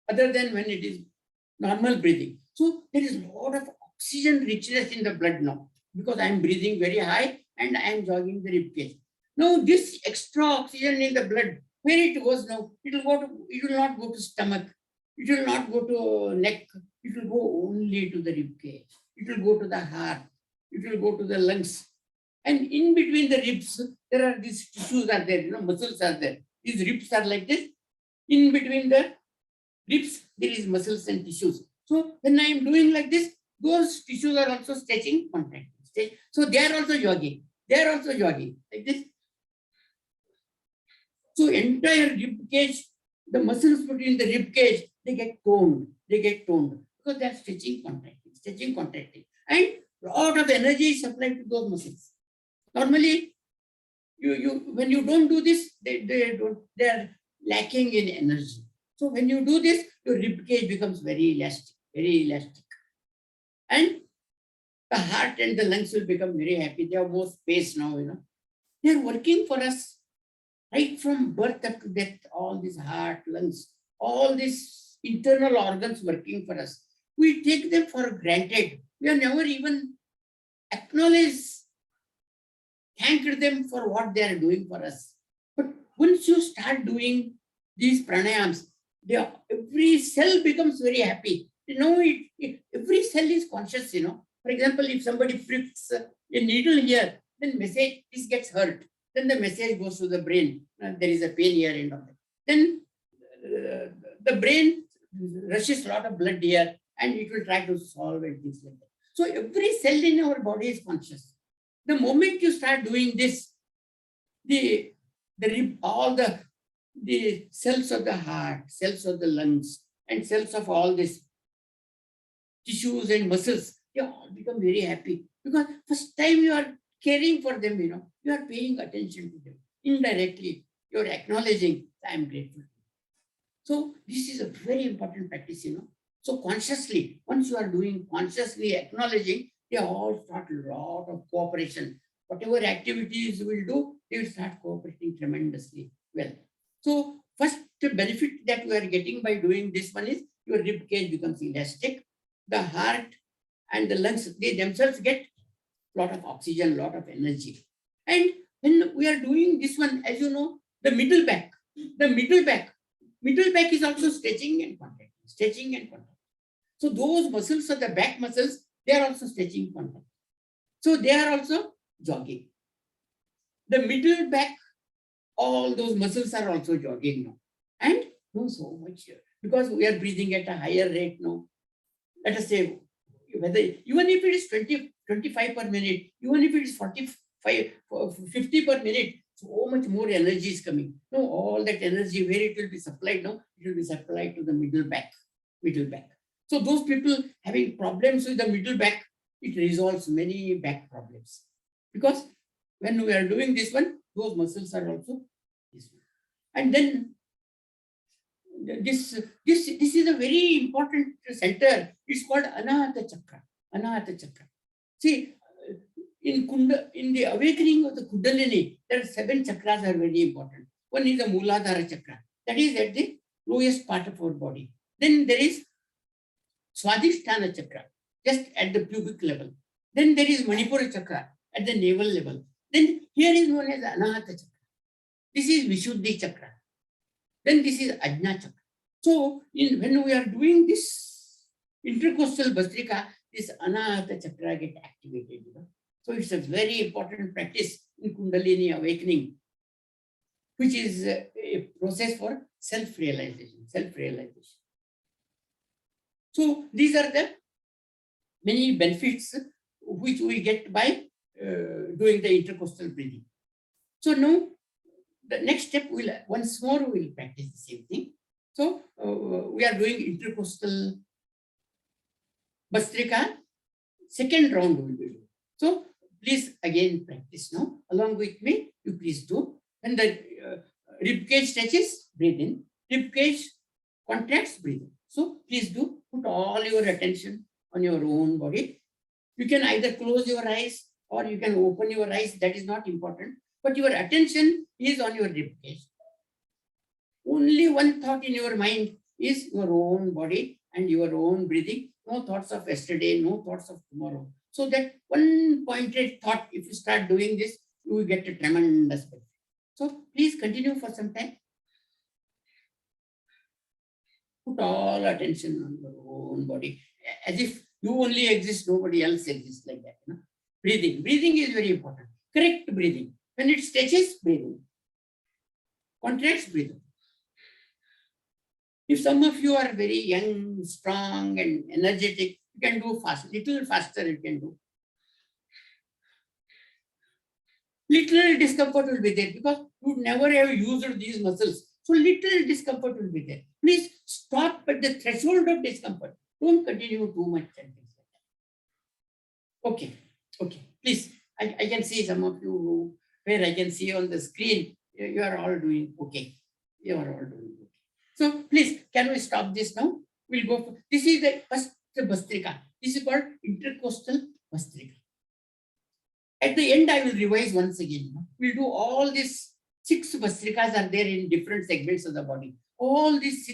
other than when it is normal breathing. So there is a lot of oxygen richness in the blood now because I am breathing very high and I am jogging the rib cage. Now this extra oxygen in the blood, where it goes now, it will not go to stomach, it will not go to neck, it will go only to the rib cage, it will go to the heart, it will go to the lungs. And in between the ribs, there are these tissues are there, muscles are there. These ribs are like this. In between the ribs, there is muscles and tissues. So when I am doing like this, those tissues are also stretching, contracting. So they are also jogging. They are also jogging like this. So entire rib cage, the muscles between the rib cage, they get toned. They get toned because they are stretching, contracting. stretching, contracting. And lot of energy is supplied to those muscles. Normally, when you don't do this, they are lacking in energy. So when you do this, your rib cage becomes very elastic. And the heart and the lungs will become very happy. They have more space now, They are working for us right from birth up to death, all these heart, lungs, all these internal organs working for us. We take them for granted. We have never even acknowledged, thanked them for what they are doing for us. But once you start doing these pranayams, every cell becomes very happy. Every cell is conscious, For example, if somebody pricks a needle here, then this gets hurt. Then the message goes to the brain. There is a pain here and all that. Then the brain rushes a lot of blood here and it will try to solve it, things like that. So every cell in our body is conscious. The moment you start doing this, all the cells of the heart, cells of the lungs, and cells of all these tissues and muscles, they all become very happy. Because first time you are caring for them, you are paying attention to them. Indirectly, you are acknowledging, I am grateful. So this is a very important practice, So consciously, once you are doing consciously acknowledging, they all start a lot of cooperation. Whatever activities you will do, they will start cooperating tremendously well. So first benefit that we are getting by doing this one is your rib cage becomes elastic. The heart and the lungs, they themselves get a lot of oxygen, a lot of energy. And when we are doing this one, as you know, the middle back is also stretching and contracting, So those muscles are the back muscles, they are also stretching, contracting. So they are also jogging. The middle back, all those muscles are also jogging now. And no, so much here. Because we are breathing at a higher rate now. Let us say, even if it is 25 per minute, even if it is 50 per minute, so much more energy is coming. No, all that energy, where it will be supplied now, it will be supplied to the middle back. So those people having problems with the middle back, it resolves many back problems. Because when we are doing this one, those muscles are also this one. And then this is a very important center. It's called Anahata Chakra. See, in the awakening of the Kundalini, there are 7 chakras are very important. One is the Mooladhara Chakra. That is at the lowest part of our body. Then there is Swadhisthana Chakra, just at the pubic level. Then there is Manipura Chakra at the navel level. Then here is known as Anahata Chakra. This is Vishuddhi Chakra. Then this is Ajna Chakra. So when we are doing this intercostal Bhastrika, this Anahata Chakra get activated. So it's a very important practice in Kundalini awakening, which is a process for self-realization. So these are the many benefits which we get by doing the intercostal breathing. So now the next step, once more we'll practice the same thing. So we are doing intercostal Bhastrika. Second round we will do. So please again practice now. Along with me, you please do. When the rib cage stretches, breathe in. Rib cage contracts, breathe in. So please do put all your attention on your own body. You can either close your eyes or you can open your eyes. That is not important. But your attention is on your rib cage. Only one thought in your mind is your own body and your own breathing. No thoughts of yesterday, no thoughts of tomorrow. So that one pointed thought, if you start doing this, you will get a tremendous benefit. So please continue for some time. Put all attention on your own body, as if you only exist, nobody else exists, like that. Breathing. Breathing is very important. Correct breathing. When it stretches, breathing. Contracts, breathing. If some of you are very young, strong, and energetic, you can do fast. Little faster you can do. Little discomfort will be there because you never have used these muscles. So little discomfort will be there. Please stop at the threshold of discomfort. Don't continue too much. Okay, okay. Please, I can see some of you where I can see on the screen. You are all doing okay. You are all doing okay. So please, can we stop this now? We'll go. This is the first Bhastrika. This is called intercostal Bhastrika. At the end, I will revise once again. We'll do all these 6 Bhastrikas are there in different segments of the body. All these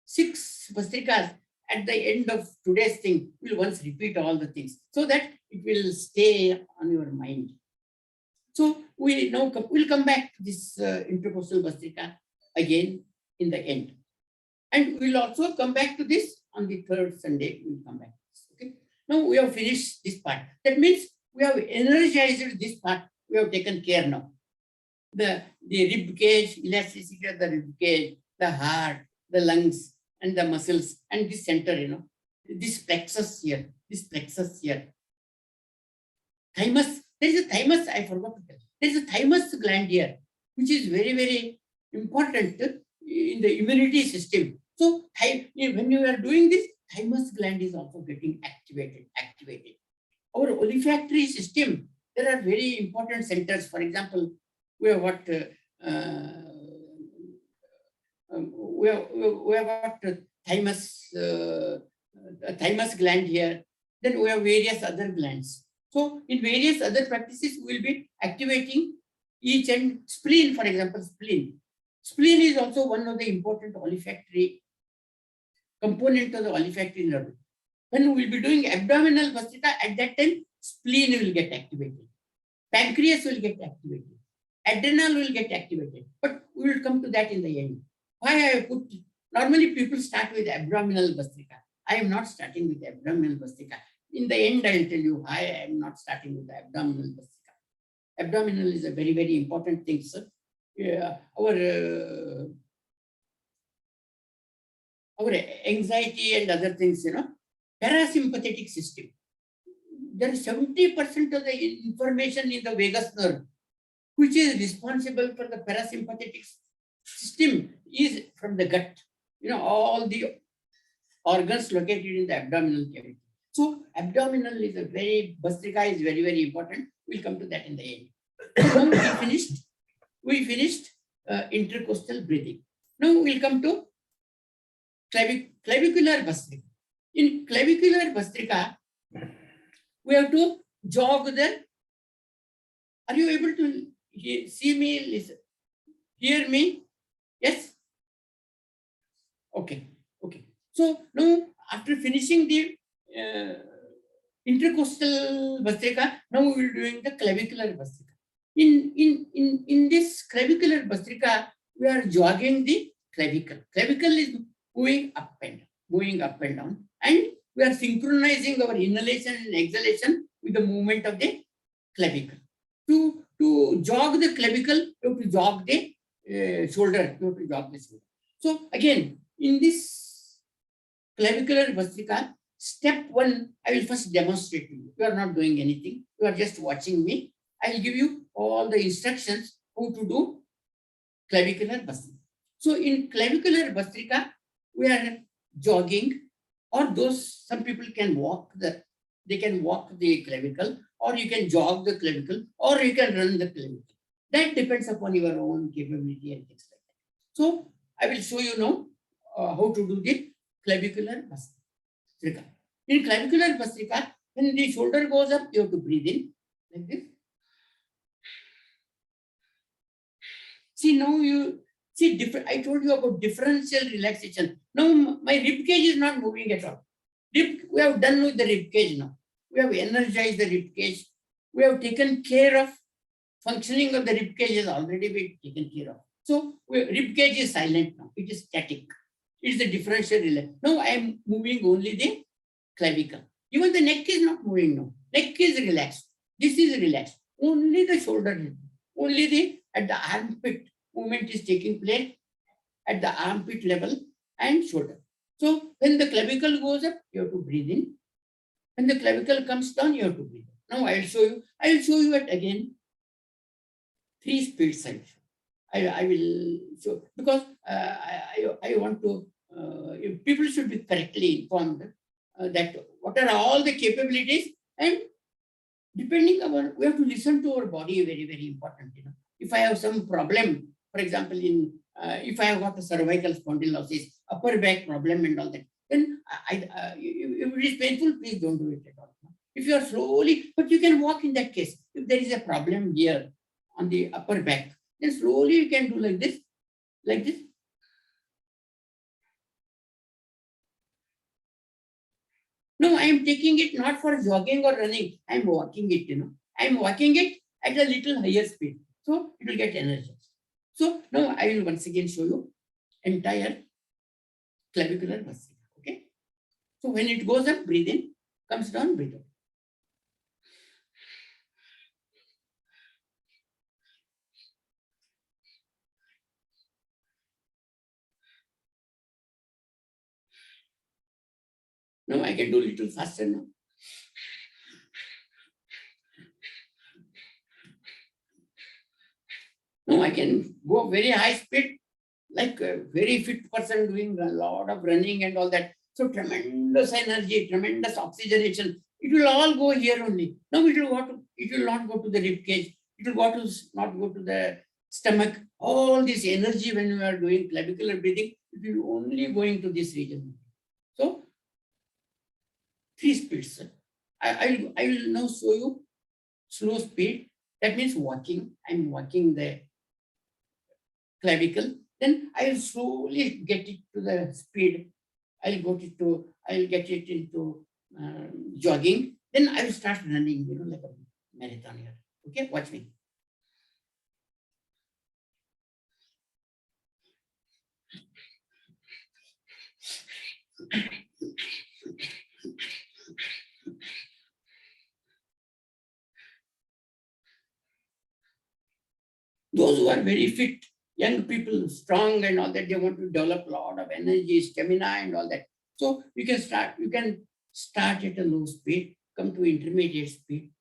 six Bhastrikas at the end of today's thing, we'll once repeat all the things so that it will stay on your mind. So we'll come back to this intercostal Bhastrika again in the end. And we'll also come back to this on the 3rd Sunday. We'll come back to this. Okay. Now we have finished this part. That means we have energized this part. We have taken care now. The rib cage, elasticity of the rib cage, the heart, the lungs, and the muscles, and this center, this plexus here, Thymus, there is a thymus, I forgot to tell. There is a thymus gland here, which is very, very important in the immunity system. So when you are doing this, thymus gland is also getting activated. Our olfactory system, there are very important centers. For example, we have what thymus gland here. Then we have various other glands. So in various other practices, we will be activating each and spleen, for example, spleen. Spleen is also one of the important olfactory component of the olfactory nerve. When we will be doing abdominal Bhastrika, at that time, spleen will get activated. Pancreas will get activated. Adrenal will get activated. But we will come to that in the end. Why I have put, normally people start with abdominal Bhastrika. I am not starting with abdominal Bhastrika. In the end, I will tell you why I am not starting with the abdominal Bhastrika. Abdominal is a very, very important thing, sir. Our anxiety and other things, parasympathetic system. There is 70% of the information in the vagus nerve, which is responsible for the parasympathetic system, is from the gut. All the organs located in the abdominal cavity. So abdominal is Bhastrika is very, very important. We'll come to that in the end. Now we finished intercostal breathing. Now we'll come to clavicular Bhastrika. In clavicular Bhastrika, we have to jog the. Are you able to see me, listen, hear me? Yes? Okay. So now after finishing the intercostal Bhastrika, now we will be doing the clavicular Bhastrika. In this clavicular Bhastrika, we are jogging the clavicle. Clavicle is moving up and down, and we are synchronizing our inhalation and exhalation with the movement of the clavicle. To jog the clavicle, you have to jog the shoulder. So again, in this clavicular Bhastrika, step 1, I will first demonstrate to you. You are not doing anything. You are just watching me. I will give you all the instructions how to do clavicular Bhastrika. So in clavicular Bhastrika, we are jogging, or some people can walk the clavicle, or you can jog the clavicle, or you can run the clavicle. That depends upon your own capability and things like that. So I will show you now how to do the clavicular Bhastrika. In clavicular Bhastrika, when the shoulder goes up, you have to breathe in like this. See, now you see I told you about differential relaxation. Now my rib cage is not moving at all. We have done with the rib cage now. We have energized the rib cage. We have taken care of functioning of the rib cage has already been taken care of. So rib cage is silent now. It is static. It is the differential relaxation. Now I am moving only the clavicle. Even the neck is not moving now. Neck is relaxed. This is relaxed. Only the shoulder, at the armpit movement is taking place at the armpit level and shoulder. So when the clavicle goes up, you have to breathe in. When the clavicle comes down, you have to breathe in. Now I will show you. I will show you it again. 3 speeds I will show. I will show, because I want to. People should be correctly informed that what are all the capabilities, and depending on, we have to listen to our body, very, very important. If I have some problem, for example, if I have got a cervical spondylosis, upper back problem and all that, then if it is painful, please don't do it at all. If you are slowly, but you can walk in that case. If there is a problem here on the upper back, then slowly you can do like this, like this. No, I am taking it not for jogging or running. I am walking it, I am walking it at a little higher speed. So it will get energized. So now I will once again show you entire clavicular Bhastrika. Okay. So when it goes up, breathe in, comes down, breathe out. Now I can do a little faster now. Now I can go very high speed, like a very fit person doing a lot of running and all that. So tremendous energy, tremendous oxygenation. It will all go here only. Now it will not go to the rib cage. It will not go to the stomach. All this energy when we are doing clavicular breathing, it will only going to this region. So 3 speeds. I will now show you slow speed. That means walking. I'm walking the clavicle. Then I will slowly get it to the speed. I'll get it into jogging. Then I will start running, like a marathon here. Okay, watch me. Those who are very fit, young people, strong and all that, they want to develop a lot of energy, stamina and all that. So you can start at a low speed, come to intermediate speed,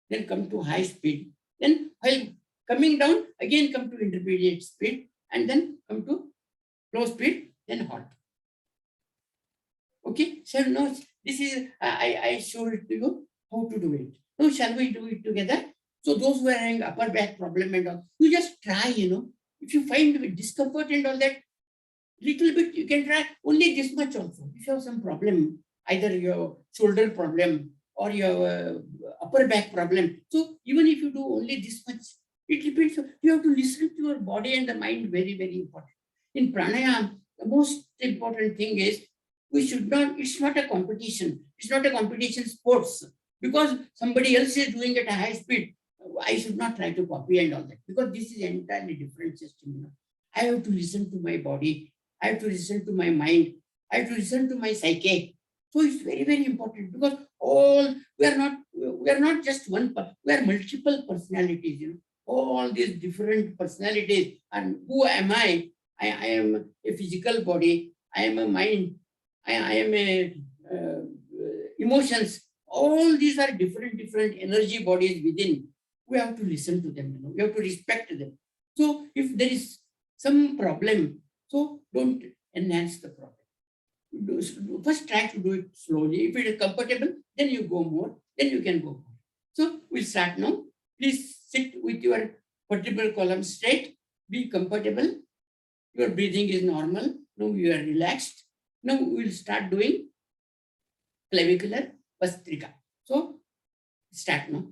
then come to high speed. Then while coming down, again come to intermediate speed and then come to low speed, then halt. Okay, so now this is, I showed it to you how to do it. Now shall we do it together? So those who are having upper back problem and all, you just try, if you find discomfort and all that, little bit, you can try only this much also. If you have some problem, either your shoulder problem or your upper back problem. So even if you do only this much, it depends. You have to listen to your body and the mind, very, very important. In pranayama, the most important thing is it's not a competition. It's not a competition sports. Because somebody else is doing at a high speed, I should not try to copy and all that. Because this is an entirely different system. I have to listen to my body. I have to listen to my mind. I have to listen to my psyche. So it's very, very important because we are not just one, we are multiple personalities, all these different personalities. And who am I? I am a physical body. I am a mind. I am a emotions. All these are different energy bodies within. We have to listen to them. We have to respect them. So if there is some problem, so don't enhance the problem. First try to do it slowly. If it is comfortable, then you go more, then you can go more. So we'll start now. Please sit with your vertebral column straight. Be comfortable. Your breathing is normal. Now you are relaxed. Now we'll start doing clavicular Bhastrika. So start now.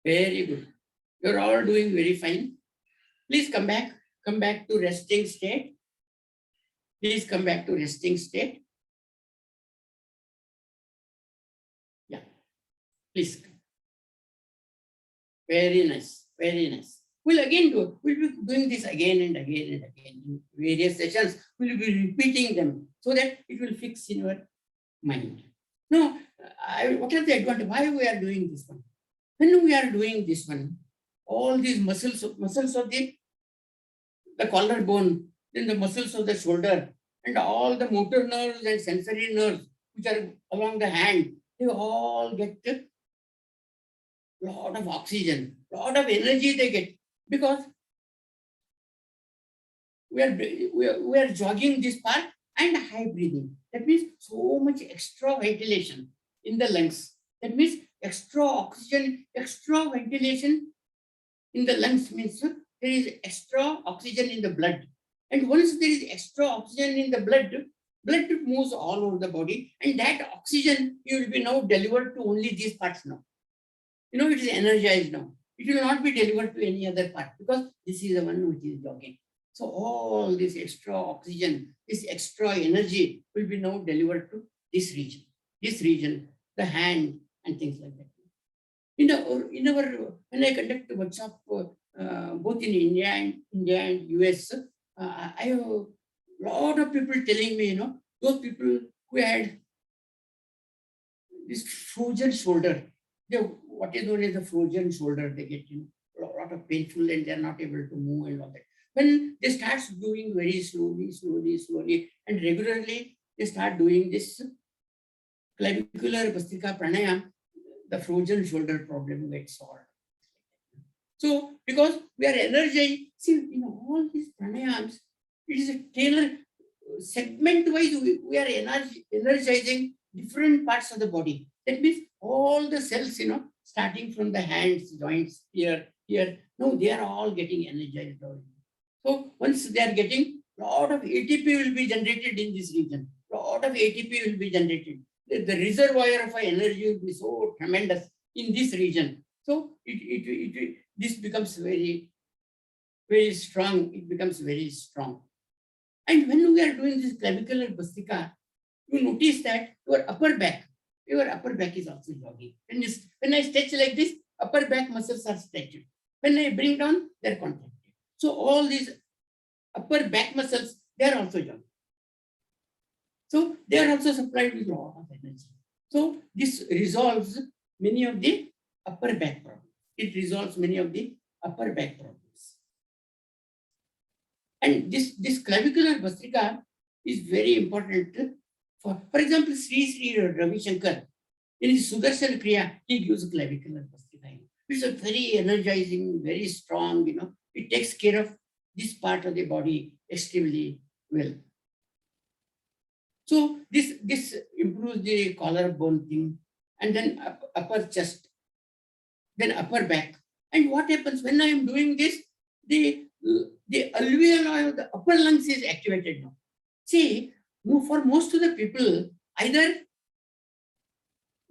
Very good. You're all doing very fine. Please come back to resting state. Please come back to resting state. Yeah, please. Very nice, very nice. We'll be doing this again and again and again in various sessions. We'll be repeating them so that it will fix in your mind. Now, what are the advantages? Why we are doing this one? When we are doing this one, all these muscles of the collarbone, then the muscles of the shoulder, and all the motor nerves and sensory nerves which are along the hand, they all get a lot of oxygen, lot of energy they get, because we are jogging this part and high breathing. That means so much extra ventilation in the lungs. That means extra oxygen, extra ventilation in the lungs means there is extra oxygen in the blood. And once there is extra oxygen in the blood moves all over the body, and that oxygen will be now delivered to only these parts now. You know, it is energized now. It will not be delivered to any other part because this is the one which is jogging. So all this extra oxygen, this extra energy will be now delivered to this region, the hand and things like that. In our when I conduct the workshop both in India and US, I have a lot of people telling me, those people who had this frozen shoulder, what is known as the frozen shoulder, they get a lot of painful and they're not able to move and all that. When they start doing very slowly, and regularly, they start doing this clavicular Bhastrika pranayam, the frozen shoulder problem gets solved. So, because we are energized, see, in all these pranayams, it is a tailored segment-wise, we are energizing different parts of the body. That means all the cells, starting from the hands, joints, here, now they are all getting energized. So once they are getting, a lot of ATP will be generated in this region. A lot of ATP will be generated. The reservoir of energy will be so tremendous in this region. So this becomes very, very strong. It becomes very strong. And when we are doing this clavicular Bhastrika, you notice that your upper back is also jogging. When I stretch like this, upper back muscles are stretched. When I bring down, they are contracted. So all these upper back muscles, they are also jogging. So they are also supplied with a lot of energy. So this resolves many of the upper back problems. It resolves many of the upper back problems. And this clavicular Bhastrika is very important. For example, Sri Ravi Shankar, in his Sudarshan Kriya, he gives clavicular Bhastrika. It's a very energizing, very strong, it takes care of this part of the body extremely well. So this improves the collarbone thing, and then upper chest, then upper back. And what happens when I am doing this? The alveoli of the upper lungs is activated now. See, for most of the people, either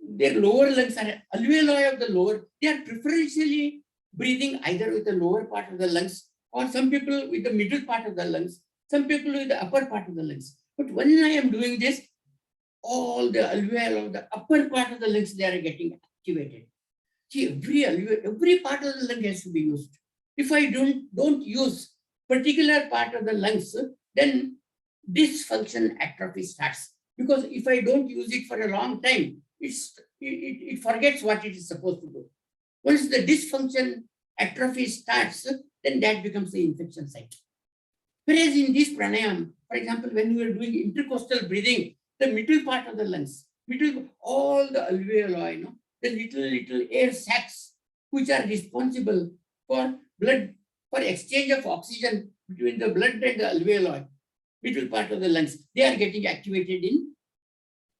their lower lungs are alveoli of the lower, they are preferentially breathing either with the lower part of the lungs, or some people with the middle part of the lungs, some people with the upper part of the lungs. But when I am doing this, all the alveoli of the upper part of the lungs, they are getting activated. See, every part of the lung has to be used. If I don't use particular part of the lungs, then dysfunction atrophy starts. Because if I don't use it for a long time, it forgets what it is supposed to do. Once the dysfunction atrophy starts, then that becomes the infection site. Whereas in this pranayam, for example, when we are doing intercostal breathing, the middle part of the lungs, all the alveoli, the little air sacs which are responsible for blood, for exchange of oxygen between the blood and the alveoli, middle part of the lungs, they are getting activated in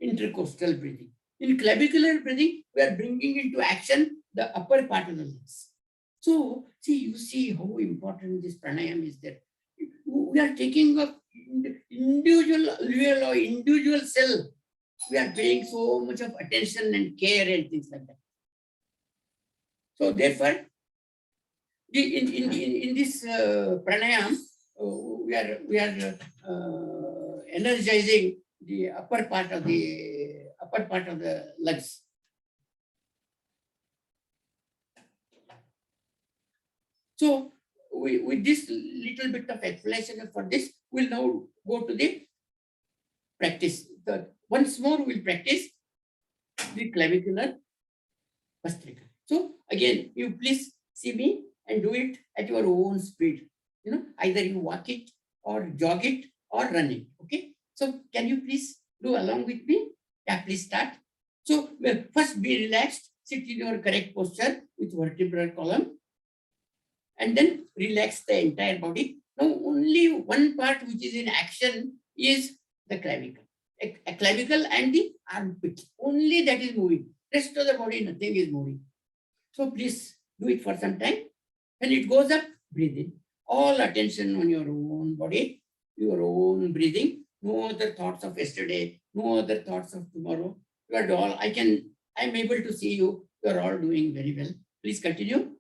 intercostal breathing. In clavicular breathing, we are bringing into action the upper part of the lungs. So, you see how important this pranayam is there. We are taking up individual alveoli, individual cell. We are paying so much of attention and care and things like that. So therefore, in this pranayam, we are energizing the upper part of the lungs. So with this little bit of explanation for this, we'll now go to the practice. Once more, we'll practice the clavicular Bhastrika. So again, you please see me and do it at your own speed. Either you walk it or jog it or run it. Okay. So can you please do along with me? Yeah, please start. So first be relaxed, sit in your correct posture with vertebral column, and then relax the entire body. Now only one part which is in action is the clavicle. A clavicle and the armpit. Only that is moving. Rest of the body, nothing is moving. So please do it for some time. When it goes up, breathe in. All attention on your own body, your own breathing. No other thoughts of yesterday, no other thoughts of tomorrow. You are all, I'm able to see you. You are all doing very well. Please continue.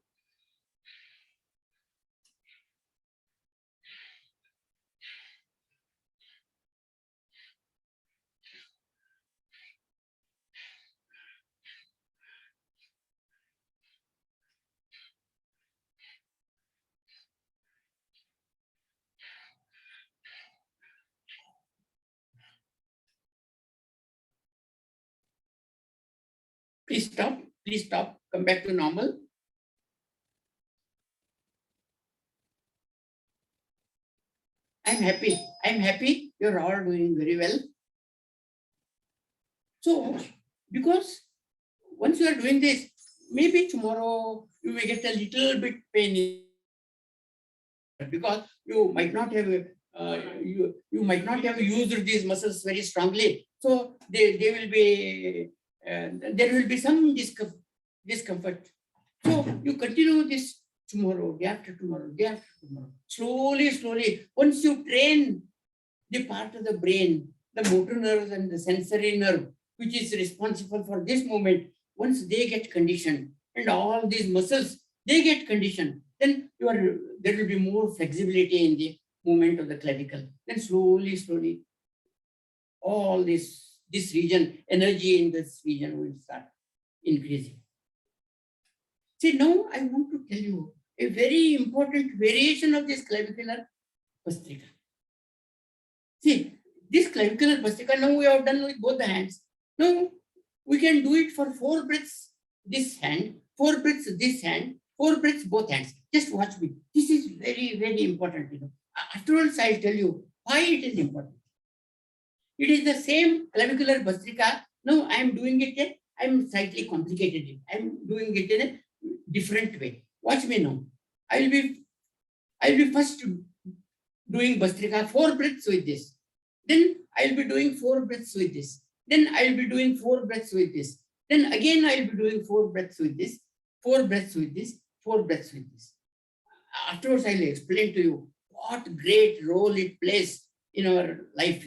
Please stop. Please stop. Come back to normal. I'm happy. I'm happy. You're all doing very well. So, because once you are doing this, maybe tomorrow you may get a little bit pain because you might not have you might not have used these muscles very strongly. So they will be there will be some discomfort. So you continue this tomorrow, day after tomorrow, day after tomorrow. Slowly, slowly. Once you train the part of the brain, the motor nerves and the sensory nerve, which is responsible for this movement, once they get conditioned and all these muscles, they get conditioned, then there will be more flexibility in the movement of the clavicle. Then slowly, slowly, all this region, energy in this region will start increasing. See, now I want to tell you a very important variation of this clavicular Bhastrika. See, this clavicular Bhastrika, now we have done with both the hands. Now we can do it for 4 breaths this hand, 4 breaths this hand, 4 breaths both hands. Just watch me. This is very, very important. Afterwards, I'll tell you why it is important. It is the same clavicular Bhastrika. Now I am doing it, I am slightly complicated. I am doing it in a different way. Watch me now. I will be first doing Bhastrika 4 breaths with this. Then I will be doing 4 breaths with this. Then I will be doing 4 breaths with this. Then again I will be doing 4 breaths with this, 4 breaths with this, 4 breaths with this. Afterwards, I will explain to you what great role it plays in our life,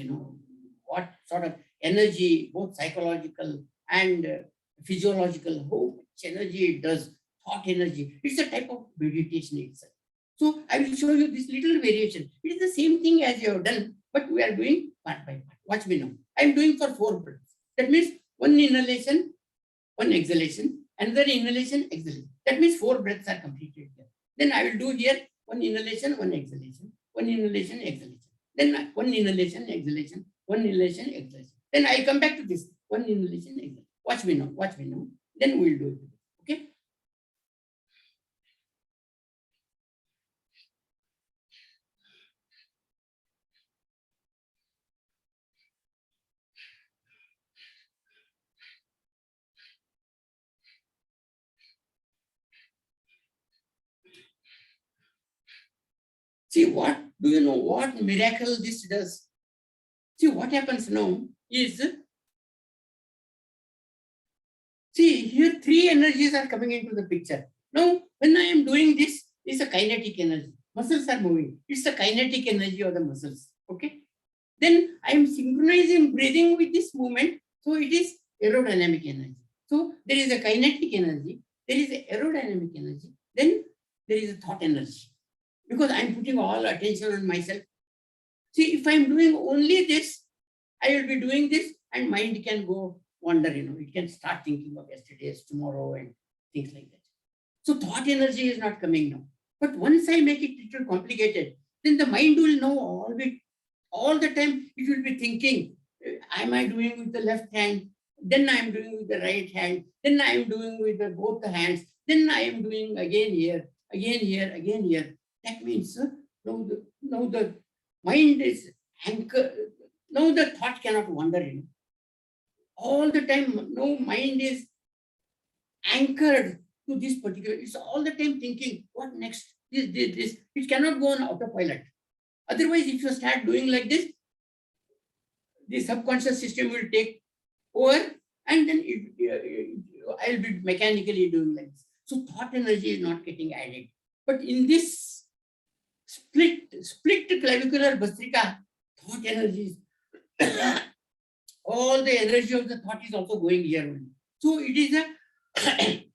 what sort of energy, both psychological and physiological, how much energy it does, thought energy. It's a type of meditation itself. So I will show you this little variation. It is the same thing as you have done, but we are doing part by part. Watch me now. I am doing for 4 breaths. That means 1 inhalation, 1 exhalation, another inhalation, exhalation. That means 4 breaths are completed here. Then I will do here 1 inhalation, 1 exhalation, 1 inhalation, exhalation. Then 1 inhalation, exhalation, 1 inhalation, exhalation. Then I come back to this 1 inhalation, exhalation. Watch me now. Watch me now. Then we will do it. Okay. See, what do you know what miracle this does? See, what happens now is, see, here 3 energies are coming into the picture. Now, when I am doing this, it's a kinetic energy. Muscles are moving. It's the kinetic energy of the muscles. Okay. Then I am synchronizing breathing with this movement. So it is aerodynamic energy. So there is a kinetic energy. There is a aerodynamic energy. Then there is a thought energy. Because I am putting all attention on myself. See, if I am doing only this, I will be doing this and mind can go wander, it can start thinking of yesterday's, tomorrow and things like that. So thought energy is not coming now. But once I make it little complicated, then the mind will know all the time it will be thinking, am I doing with the left hand then I am doing with the right hand, then I am doing with both the hands, then I am doing again here, again here, again here. That means now the mind is anchored, now the thought cannot wander in. All the time, no mind is anchored to this particular, it's all the time thinking, what next? This. It cannot go on autopilot. Otherwise, if you start doing like this, the subconscious system will take over, and then I'll be mechanically doing like this. So thought energy is not getting added. But in this split clavicular bhastrika, thought energy is all the energy of the thought is also going here only. So it is a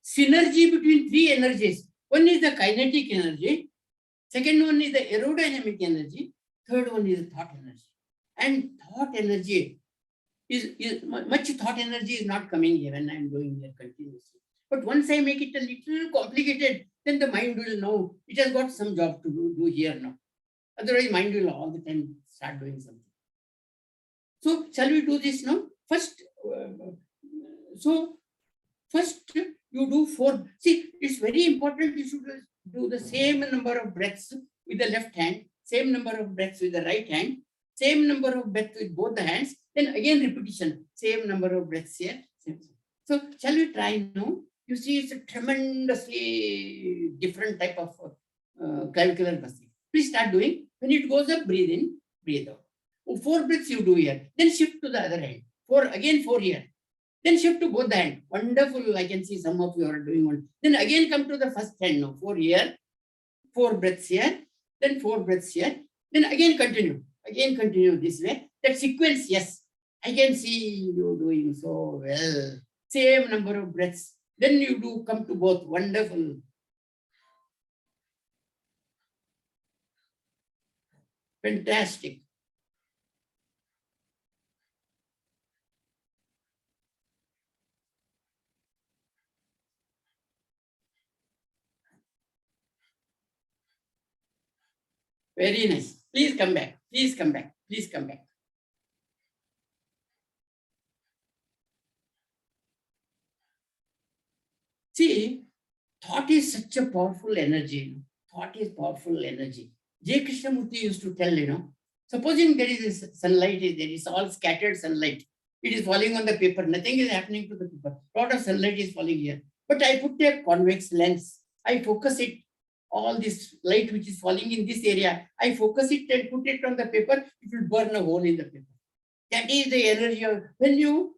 synergy between three energies. One is the kinetic energy, second one is the aerodynamic energy, third one is the thought energy. And thought energy is much thought energy is not coming here when I'm doing here continuously. But once I make it a little complicated, then the mind will know it has got some job to do here now. Otherwise, mind will all the time start doing something. So shall we do this now? First, you do 4. See, it's very important you should do the same number of breaths with the left hand, same number of breaths with the right hand, same number of breaths with both the hands, then again repetition, same number of breaths here. So shall we try now? You see, it's a tremendously different type of clavicular bhastrika. Please start doing. When it goes up, breathe in, breathe out. 4 breaths you do here. Then shift to the other hand. 4 here. Then shift to both the hand. Wonderful. I can see some of you are doing one. Then again come to the first hand now. 4 here. 4 breaths here. Then 4 breaths here. Then again continue. Again continue this way. That sequence, yes. I can see you doing so well. Same number of breaths. Then you do come to both. Wonderful. Fantastic. Very nice. Please come back. Please come back. Please come back. See, thought is such a powerful energy. Thought is powerful energy. J. Krishnamurti used to tell, supposing there is sunlight, there is all scattered sunlight. It is falling on the paper. Nothing is happening to the paper. A lot of sunlight is falling here. But I put a convex lens. I focus it. All this light which is falling in this area, I focus it and put it on the paper. It will burn a hole in the paper. That is the energy of when you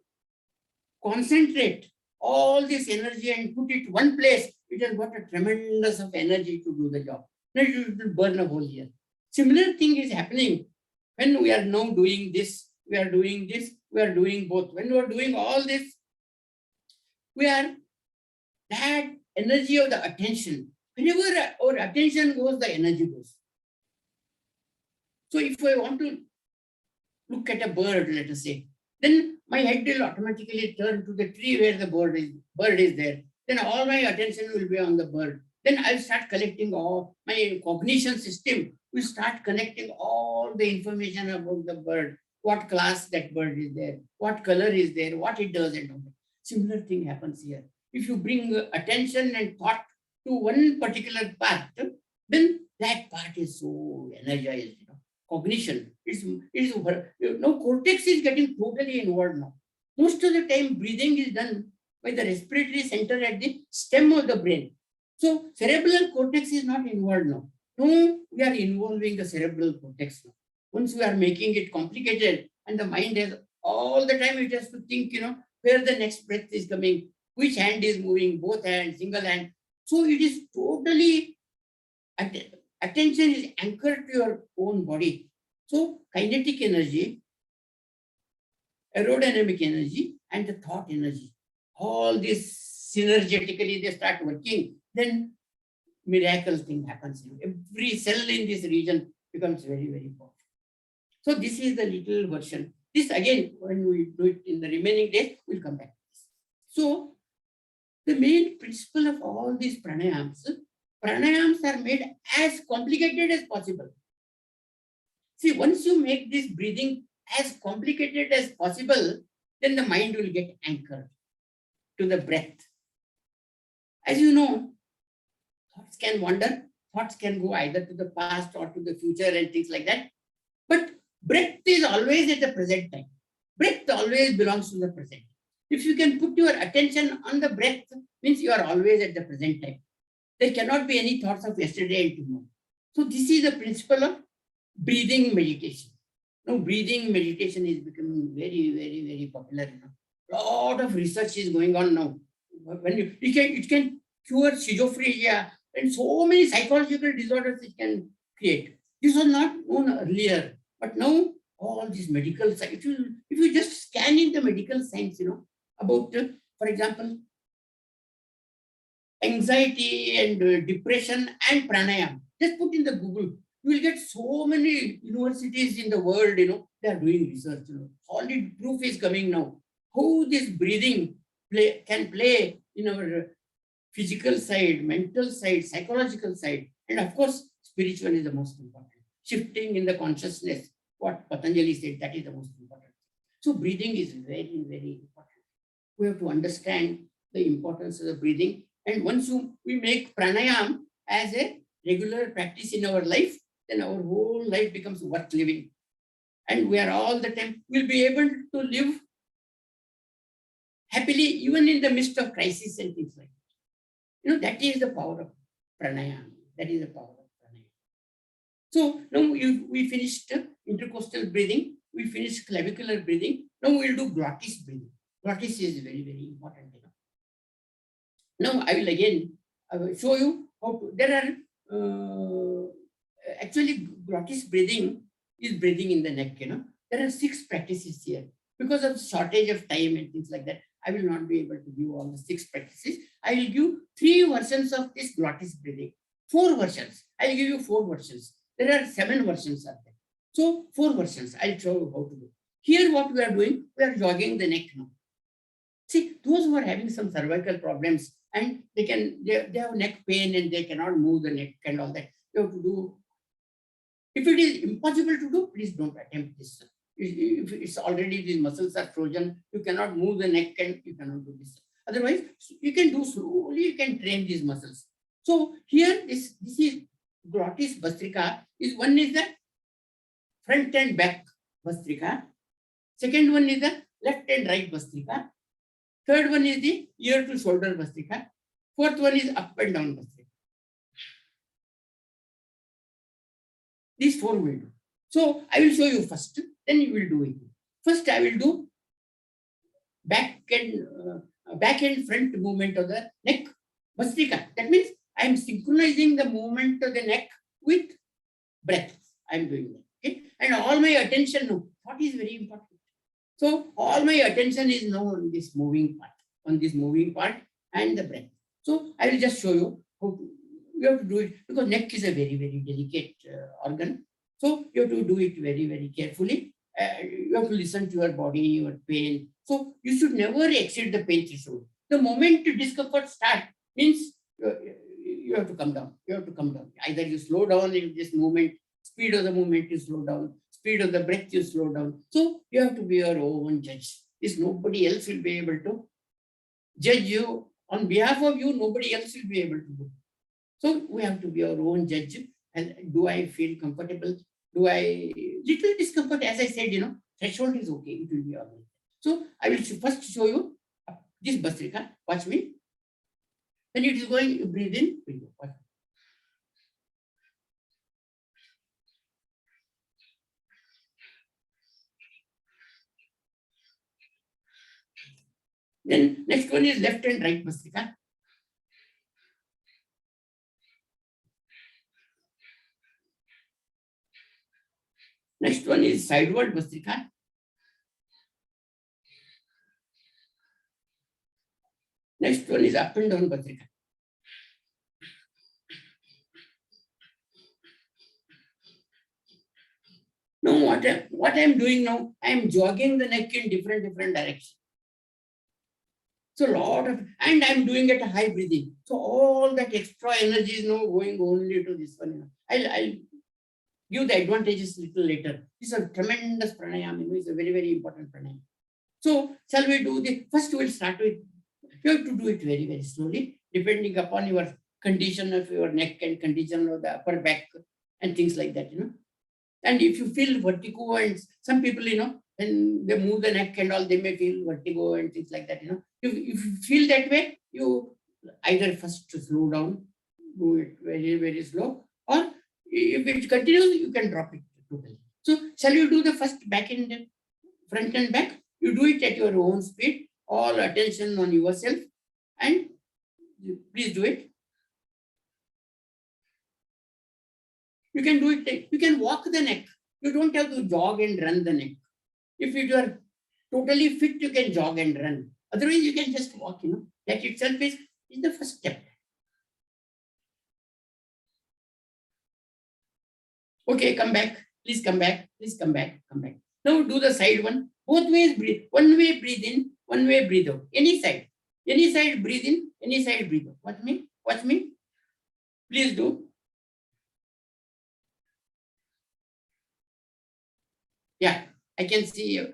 concentrate all this energy and put it one place, it has got a tremendous of energy to do the job. Now it will burn a hole here. Similar thing is happening when we are now doing this, we are doing this, we are doing both. When we are doing all this, we are that energy of the attention. Whenever our attention goes, the energy goes. So if I want to look at a bird, let us say, then my head will automatically turn to the tree where the bird is there. Then all my attention will be on the bird. Then I'll start collecting all my cognition system will start connecting all the information about the bird, what class that bird is there, what color is there, what it does, and all that. Similar thing happens here. If you bring attention and thought to one particular part, then that part is so energized. Cognition is cortex is getting totally involved now. Most of the time, breathing is done by the respiratory center at the stem of the brain. So cerebral cortex is not involved now. No, we are involving the cerebral cortex now. Once we are making it complicated, and the mind has all the time it has to think, where the next breath is coming, which hand is moving, both hands, single hand. So it is totally, attention is anchored to your own body. So kinetic energy, aerodynamic energy, and the thought energy, all this synergetically they start working, then miracle thing happens. Every cell in this region becomes very, very powerful. So this is the little version. This again, when we do it in the remaining days, we'll come back to this. So the main principle of all these pranayams are made as complicated as possible. See, once you make this breathing as complicated as possible, then the mind will get anchored to the breath. As you know, thoughts can wander, thoughts can go either to the past or to the future and things like that. But breath is always at the present time. Breath always belongs to the present. If you can put your attention on the breath, means you are always at the present time. There cannot be any thoughts of yesterday and tomorrow. So this is the principle of breathing meditation. Now, breathing meditation is becoming very, very, very popular. A lot of research is going on now. When it can cure schizophrenia and so many psychological disorders it can create. This was not known earlier, but now all these medical science. If you just scan in the medical science, about, for example, anxiety and depression and pranayama. Just put in the Google. You will get so many universities in the world, they are doing research. Solid proof is coming now. How this breathing can play in our physical side, mental side, psychological side. And of course, spiritual is the most important. Shifting in the consciousness, what Patanjali said, that is the most important. So breathing is very, very important. We have to understand the importance of the breathing. And once we make pranayam as a regular practice in our life, then our whole life becomes worth living. And we are all the time, we'll be able to live happily even in the midst of crisis and things like that. That is the power of pranayam. That is the power of pranayam. So now we finished intercostal breathing. We finished clavicular breathing. Now we'll do glottis breathing. Glottis is very, very important. Now I will again show you how to. There are actually glottis breathing is breathing in the neck. There are 6 practices here. Because of shortage of time and things like that, I will not be able to give all the 6 practices. I will give 3 versions of this glottis breathing. 4 versions. I will give you 4 versions. There are 7 versions of them. So 4 versions. I'll show you how to do. Here what we are doing, we are jogging the neck now. See, those who are having some cervical problems and they have neck pain and they cannot move the neck and all that, you have to do. If it is impossible to do, please don't attempt this. If it's already these muscles are frozen, you cannot move the neck and you cannot do this. Otherwise, you can do slowly, you can train these muscles. So here, this is Glottis Bhastrika. One is the front and back Bhastrika. Second one is the left and right Bhastrika. Third one is the ear to shoulder Bhastrika. Fourth one is up and down Bhastrika. These 4 will do. So I will show you first, then you will do it. First, I will do back and front movement of the neck Bhastrika. That means I am synchronizing the movement of the neck with breath. I am doing that. Okay? And all my attention now, thought is very important. So all my attention is now on this moving part, and the breath. So I will just show you how you have to do it, because neck is a very, very delicate organ. So you have to do it very, very carefully. You have to listen to your body, your pain. So you should never exceed the pain threshold. The moment discomfort starts, means you have to come down. You have to come down. Either you slow down in this movement, speed of the movement you slow down, speed of the breath you slow down. So you have to be your own judge. This nobody else will be able to judge you. On behalf of you, nobody else will be able to do. So we have to be our own judge. And do I feel comfortable? Do I little discomfort? As I said, threshold is okay. It will be all right. So I will first show you this Bhastrika. Watch me. When it is going, you breathe in. Breathe out. Then next one is left and right Bhastrika. Next one is sideward Bhastrika. Next one is up and down Bhastrika. Now what I am doing now, I am jogging the neck in different directions. So and I'm doing it a high breathing. So all that extra energy is now going only to this one. I'll give the advantages little later. This is a tremendous pranayama. It's a very, very important pranayama. So shall we do the first? We'll start with. You have to do it very, very slowly, depending upon your condition of your neck and condition of the upper back and things like that, And if you feel vertigo, and some people, when they move the neck and all, they may feel vertigo and things like that, If you feel that way, you either first slow down, do it very, very slow, or if it continues, you can drop it totally. So shall you do the first back and front and back? You do it at your own speed, all attention on yourself, and please do it. You can do it, you can walk the neck. You don't have to jog and run the neck. If you are totally fit, you can jog and run. Otherwise, you can just walk, That itself is the first step. Okay, come back. Please come back. Please come back. Come back. Now do the side one. Both ways breathe. One way breathe in, one way breathe out. Any side. Any side breathe in, any side breathe out. Watch me. Watch me. Please do. Yeah, I can see you.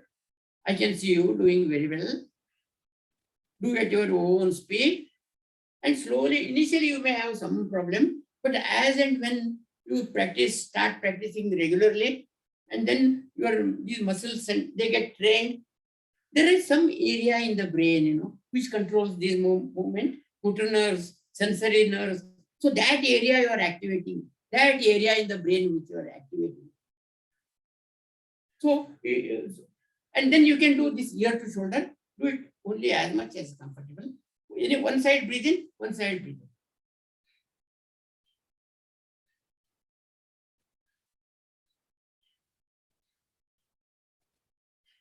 I can see you doing very well. Do at your own speed. And slowly, initially you may have some problem, but as and when you start practicing regularly, and then these muscles, and they get trained, there is some area in the brain, which controls this movement, motor nerves, sensory nerves. So that area you are activating, that area in the brain which you are activating. So, and then you can do this ear to shoulder, do it only as much as comfortable. One side breathe in, one side breathe out.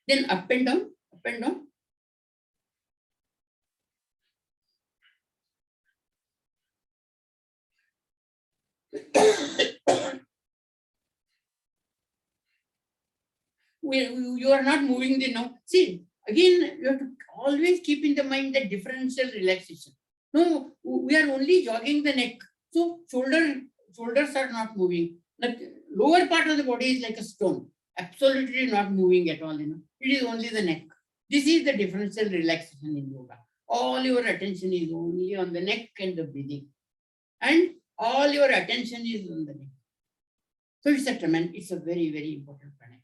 Then up and down, up and down. You are not moving the now. See, again, you have to always keep in the mind the differential relaxation. No, we are only jogging the neck. So shoulders are not moving. The lower part of the body is like a stone, absolutely not moving at all. It is only the neck. This is the differential relaxation in yoga. All your attention is only on the neck and the breathing. And all your attention is on the neck. So it's a very, very important pranayama.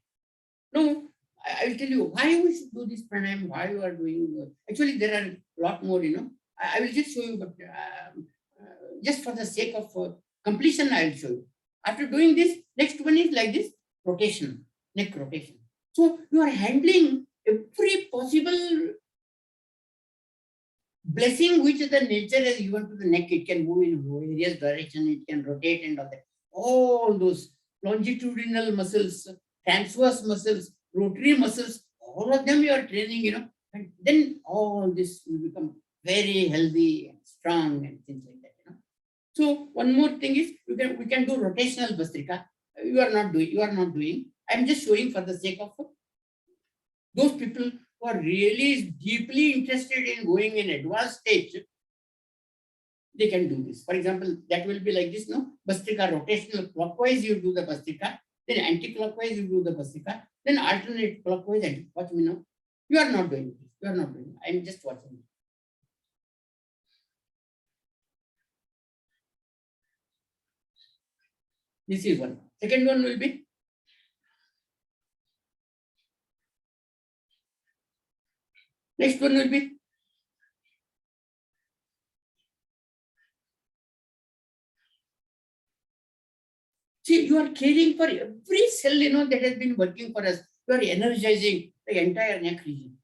No, I will tell you why we should do this pranayama, why you are doing. Actually, there are a lot more, I will just show you, but just for the sake of completion, I will show you. After doing this, next one is like this, rotation, neck rotation. So you are handling every possible blessing which the nature has given to the neck. It can move in various directions, it can rotate and all that. All those longitudinal muscles, transverse muscles, rotary muscles, all of them you are training, and then all this will become very healthy and strong and things like that, So one more thing is we can do rotational Bhastrika. You are not doing. I'm just showing for the sake of those people who are really deeply interested in going in advanced stage. They can do this. For example, that will be like this, no? Bhastrika rotational clockwise, you do the Bhastrika. Then anti-clockwise, you do the Bhastrika. Then alternate clockwise, and watch me now. You are not doing this. You are not doing it. I'm just watching it. This is one. Second one will be next one will be see, you are caring for every cell, that has been working for us. You are energizing the entire neck region.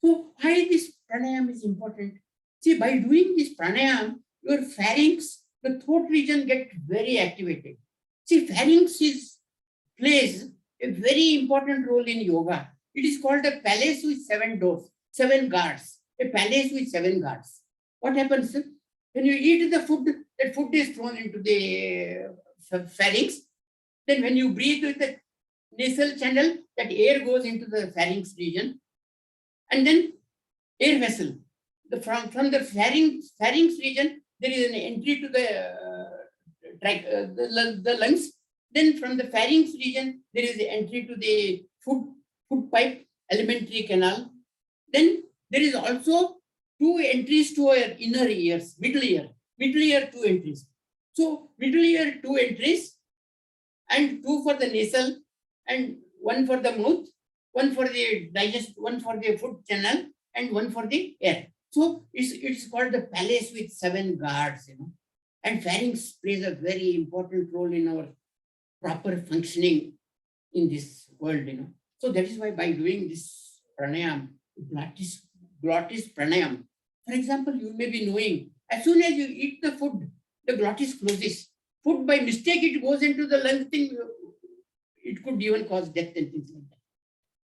So why this pranayama is important? See, by doing this pranayama, your pharynx, the throat region get very activated. See, pharynx plays a very important role in yoga. It is called a palace with 7 doors, 7 guards. A palace with 7 guards. What happens? When you eat the food, that food is thrown into the pharynx. Then when you breathe with the nasal channel, that air goes into the pharynx region. And then air vessel. From the pharynx region, there is an entry to the lungs. Then from the pharynx region, there is an entry to the food pipe, alimentary canal. Then there is also 2 entries to our inner ears, middle ear, 2 entries. So middle ear 2 entries and 2 for the nasal and 1 for the mouth, 1 for the digest, 1 for the food channel and 1 for the air. So it's called the palace with 7 guards, And pharynx plays a very important role in our proper functioning in this world, So that is why by doing this pranayam, glottis pranayam, for example, you may be knowing, as soon as you eat the food, the glottis closes. Food by mistake, it goes into the lung thing, it could even cause death and things like that.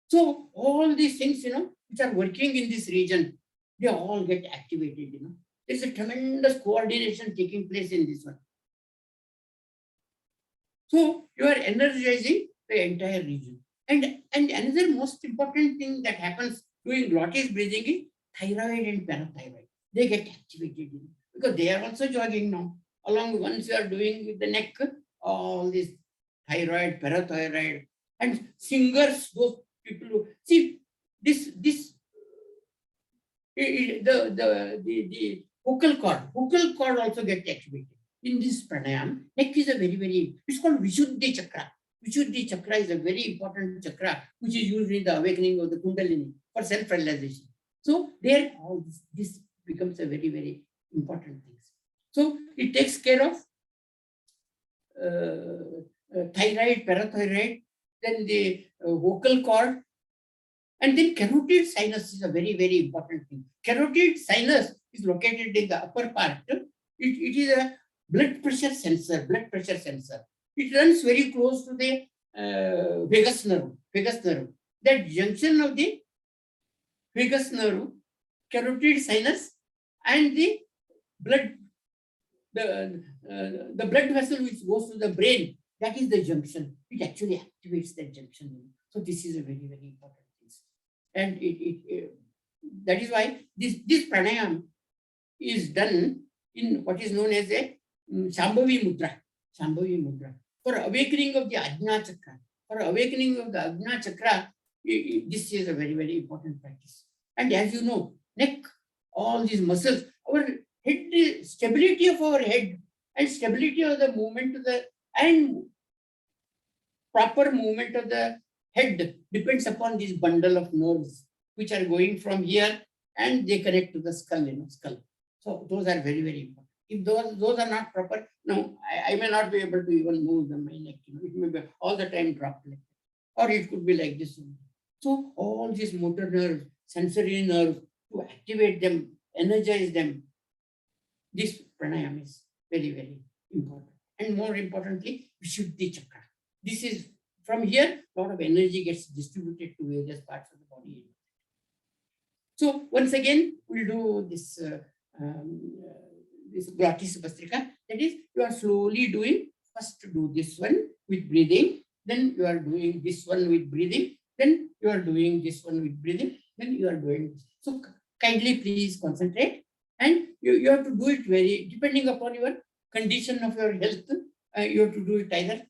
So all these things, which are working in this region, they all get activated, There's a tremendous coordination taking place in this one. So you are energizing the entire region. And another most important thing that happens during glottis breathing is thyroid and parathyroid. They get activated, because they are also jogging now. Along once you are doing with the neck, all this thyroid, parathyroid, and singers, those people who see this the vocal cord also gets activated. In this pranayam, neck is a very, it's called Vishuddhi chakra. Vishuddhi chakra is a very important chakra, which is used in the awakening of the Kundalini for self-realization. So there, all this becomes a very important thing. So it takes care of thyroid, parathyroid, then the vocal cord, and then carotid sinus is a very important thing. Carotid sinus is located in the upper part. It is a blood pressure sensor. It runs very close to the vagus nerve. That junction of the vagus nerve, carotid sinus, and the blood, the blood vessel which goes to the brain, that is the junction. It actually activates that junction. So this is a very important thing. And that is why this pranayam is done in what is known as a Shambhavi mudra. For awakening of the Ajna chakra. This is a very important practice. And as you know, neck, all these muscles, our head, stability of our head and stability of the movement of the, and proper movement of the head depends upon this bundle of nerves which are going from here and they connect to the skull, skull. So those are very important. If those are not proper, no, I may not be able to even move my neck. It may be all the time dropped like that. Or it could be like this. So all these motor nerves, sensory nerves, to activate them, energize them, this pranayam is very important. And more importantly, Vishuddhi chakra. This is, from here, a lot of energy gets distributed to various parts of the body. So once again, we'll do this this Glottis Bhastrika. That is, you are slowly doing, first do this one with breathing, then you are doing this one with breathing, then you are doing this one with breathing, then you are doing this. So kindly please concentrate, and you have to do it very, depending upon your condition of your health, you have to do it either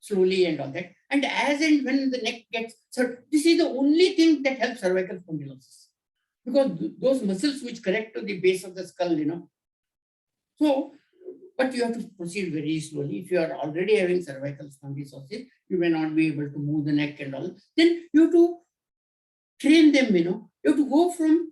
slowly and all that. And as and when the neck gets, so this is the only thing that helps cervical spondylosis. Because those muscles which connect to the base of the skull, So, but you have to proceed very slowly. If you are already having cervical spondylosis, you may not be able to move the neck and all. Then you have to train them, You have to go from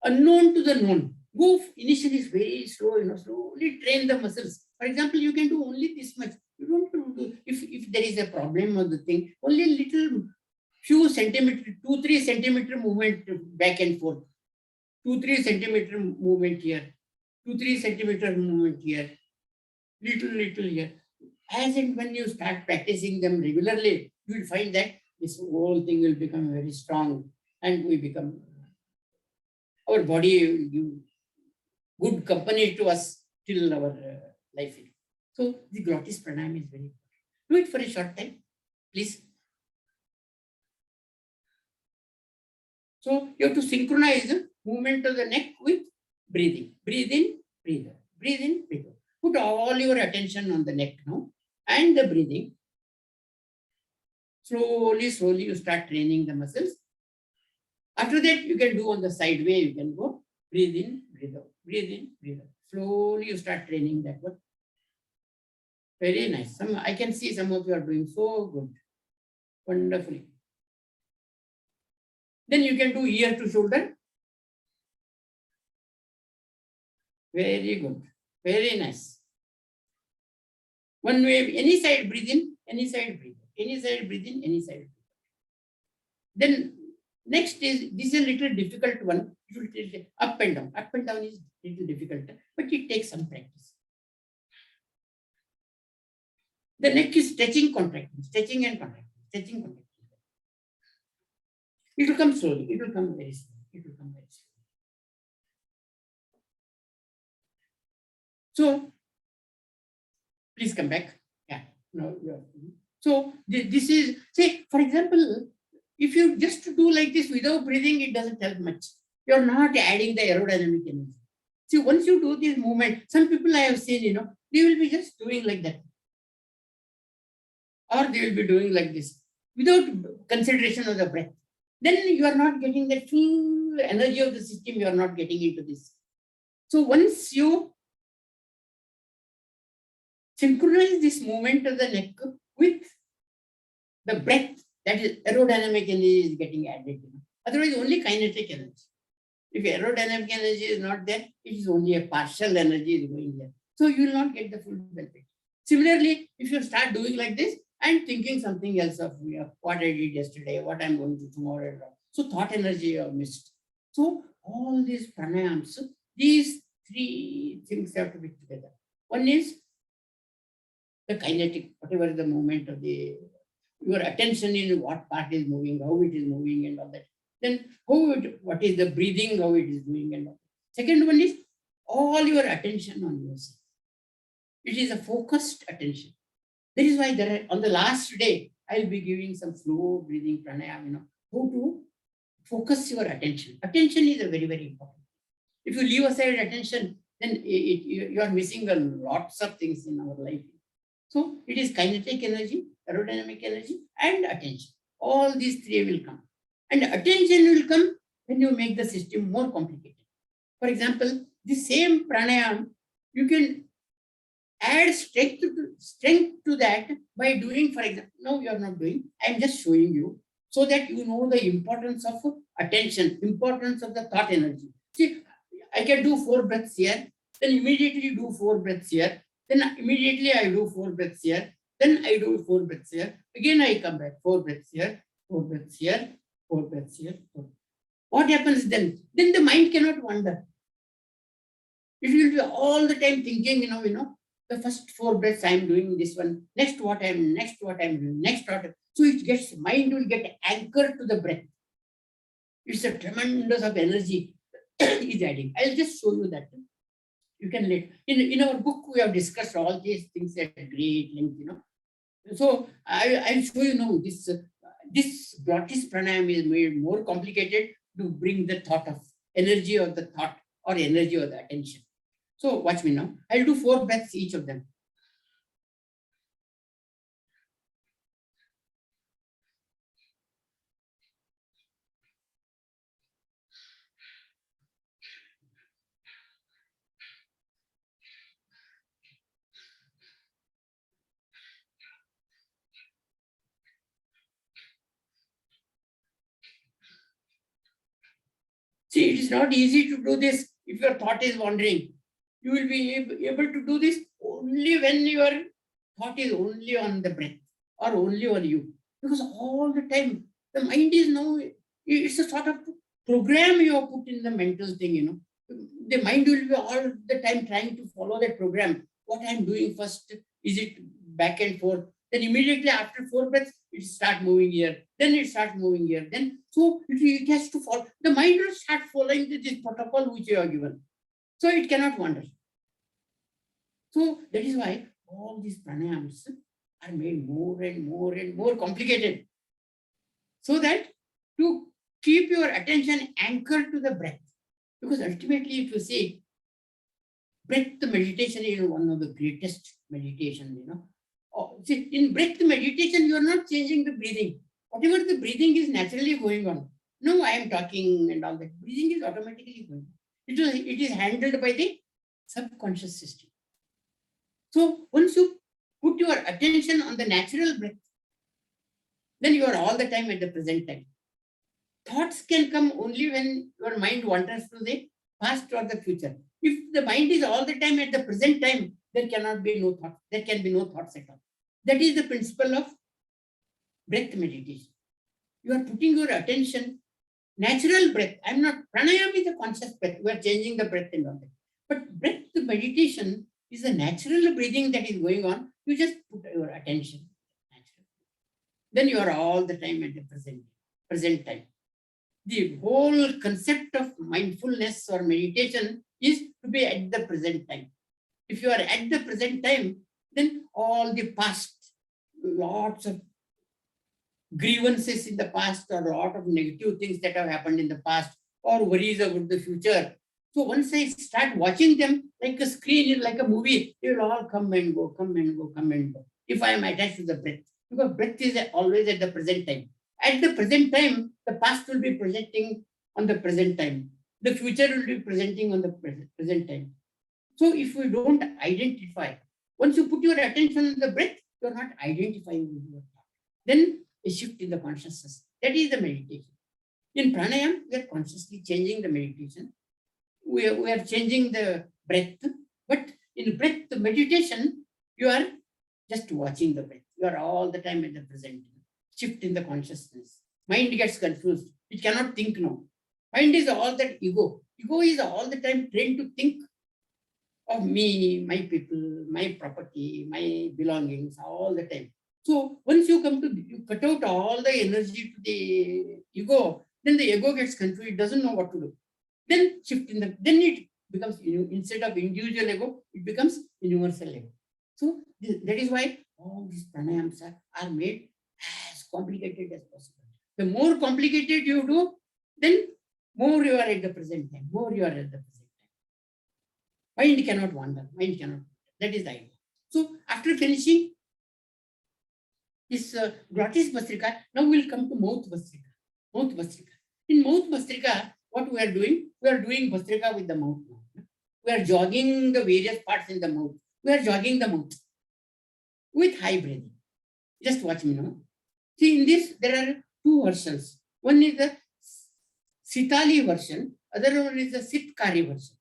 unknown to the known. Go initially is very slow, slowly train the muscles. For example, you can do only this much. You don't do, if there is a problem of the thing, only a little few centimeter, 2-3 centimeter movement back and forth. 2-3 centimeter movement here. 2-3 centimeter movement here. Little here. As and when you start practicing them regularly, you will find that this whole thing will become very strong, and we become, our body will give good company to us till our life. So the Glottis Pranayam is very important. Do it for a short time, please. So you have to synchronize the movement of the neck with breathing. Breathe in, breathe out. Breathe in, breathe out. Put all your attention on the neck now and the breathing. Slowly you start training the muscles. After that, you can do on the side way, you can go breathe in, breathe out, breathe in, breathe out. Slowly you start training that one. Very nice. I can see some of you are doing so good. Wonderfully. Then you can do ear to shoulder. Very good. Very nice. One way, any side breathe in, any side breathe out. Any side breathe in, any side breathe out. Then next is, this is a little difficult one. It will take up and down. Up and down is a little difficult, but it takes some practice. The neck is stretching, contracting, stretching and contracting, stretching, contracting. It will come slowly. It will come very slowly. It will come very slowly. So, please come back. Yeah. No. So this is, say, for example, if you just do like this without breathing, it doesn't help much. You're not adding the aerodynamic energy. See, once you do this movement, some people I have seen, they will be just doing like that. Or they will be doing like this without consideration of the breath. Then you are not getting the full energy of the system, you are not getting into this. So once you synchronize this movement of the neck with the breath, that is aerodynamic energy is getting added. Otherwise, only kinetic energy. If aerodynamic energy is not there, it is only a partial energy is going there. So you will not get the full benefit. Similarly, if you start doing like this, and thinking something else of what I did yesterday, what I'm going to do tomorrow. So thought energy you have missed. So all these pranayams, these three things have to be together. One is the kinetic, whatever the movement of your attention in what part is moving, how it is moving and all that. Then what is the breathing, how it is doing and all that. Second one is all your attention on yourself. It is a focused attention. That is why on the last day, I will be giving some flow breathing pranayama, how to focus your attention. Attention is a very, very important. If you leave aside attention, then you are missing lots of things in our life. So it is kinetic energy, aerodynamic energy, and attention. All these three will come. And attention will come when you make the system more complicated. For example, the same pranayama, you can add strength to that by doing, for example, no, you are not doing, I am just showing you so that you know the importance of attention, importance of the thought energy. See, I can do 4 breaths here, then immediately do 4 breaths here, then immediately I do 4 breaths here, then I do 4 breaths here, again I come back, 4 breaths here, 4 breaths here, 4 breaths here. What happens then? Then the mind cannot wander. It will be all the time thinking, the first 4 breaths I am doing this one, next what I am doing, next what. So mind will get anchored to the breath. It's a tremendous of energy is adding. I'll just show you that. You can in our book we have discussed all these things at great length, So I'll show you now this Glottis Pranayama is made more complicated to bring the thought of energy of the thought or energy of the attention. So watch me now. I'll do 4 breaths each of them. See, it is not easy to do this if your thought is wandering. You will be able to do this only when your thought is only on the breath or only on you. Because all the time, the mind is now, it's a sort of program you have put in the mental thing, The mind will be all the time trying to follow that program. What I'm doing first, is it back and forth? Then immediately after 4 breaths, it starts moving here. Then it starts moving here. Then, so it has to follow. The mind will start following this protocol which you are given. So it cannot wander. So that is why all these pranayams are made more and more and more complicated. So that to keep your attention anchored to the breath. Because ultimately, if you see, breath meditation is one of the greatest meditations, See, in breath meditation, you are not changing the breathing. Whatever the breathing is naturally going on. No, I am talking and all that. Breathing is automatically going. It is handled by the subconscious system. So once you put your attention on the natural breath, then you are all the time at the present time. Thoughts can come only when your mind wanders to the past or the future. If the mind is all the time at the present time, there cannot be no thought. There can be no thoughts at all. That is the principle of breath meditation. You are putting your attention, natural breath. I'm not, pranayama is a conscious breath. We are changing the breath and all that. But breath meditation is a natural breathing that is going on. You just put your attention. Then you are all the time at the present time. The whole concept of mindfulness or meditation is to be at the present time. If you are at the present time, then all the past, lots of grievances in the past or a lot of negative things that have happened in the past or worries about the future. So once I start watching them like a screen, like a movie, they will all come and go, come and go, come and go. If I am attached to the breath, because breath is always at the present time. At the present time, the past will be presenting on the present time. The future will be presenting on the present time. So if we don't identify, once you put your attention on the breath, you are not identifying with your thought. Then a shift in the consciousness. That is the meditation. In pranayama, we are consciously changing the meditation. We are changing the breath. But in breath meditation, you are just watching the breath. You are all the time at the present. Shift in the consciousness. Mind gets confused. It cannot think now. Mind is all that ego. Ego is all the time trained to think of me, my people, my property, my belongings, all the time. So once you come to, you cut out all the energy to the ego, then the ego gets confused. It doesn't know what to do. Then shift in the, then it becomes, instead of individual ego, it becomes universal ego. So that is why all these pranayams are made as complicated as possible. The more complicated you do, then more you are at the present time, more you are at the present time. Mind cannot wander, mind cannot wander. That is the idea. So after finishing this Glottis Pranayama, now we'll come to mouth Pranayama. Mouth Pranayama. In mouth Pranayama, what we are doing Pranayama with the mouth. We are jogging the various parts in the mouth. We are jogging the mouth with high breathing. Just watch me now. See, in this, there are two versions. One is the Sitali version, other one is the Sitkari version.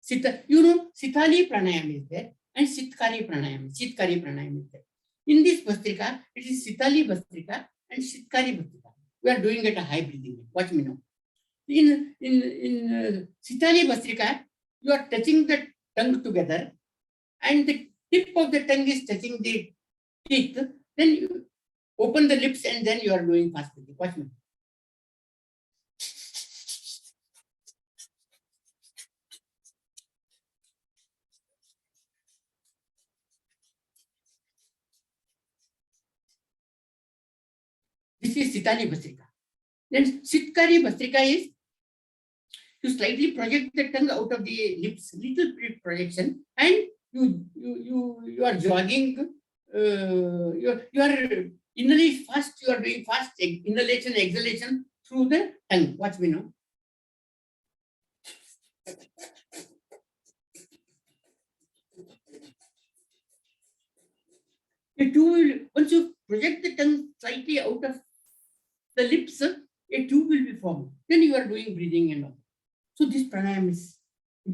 Sitali Pranayam is there and Sitkari Pranayam is there. In this Bhastrika, it is Sitali Bhastrika and Sitkari Bhastrika. We are doing at a high breathing. Watch me now. In Sitali Bhastrika, you are touching the tongue together and the tip of the tongue is touching the teeth. Then you open the lips and then you are doing fast breathing. Watch me. This is Sitali Bhastrika. Then Sitkari Bhastrika is you slightly project the tongue out of the lips, little bit projection, and you are jogging. You are inhaling fast. You are doing fast inhalation, exhalation through the tongue. Watch me now. Once you project the tongue slightly out of the lips, a tube will be formed. Then you are doing breathing and all. So this pranayam is,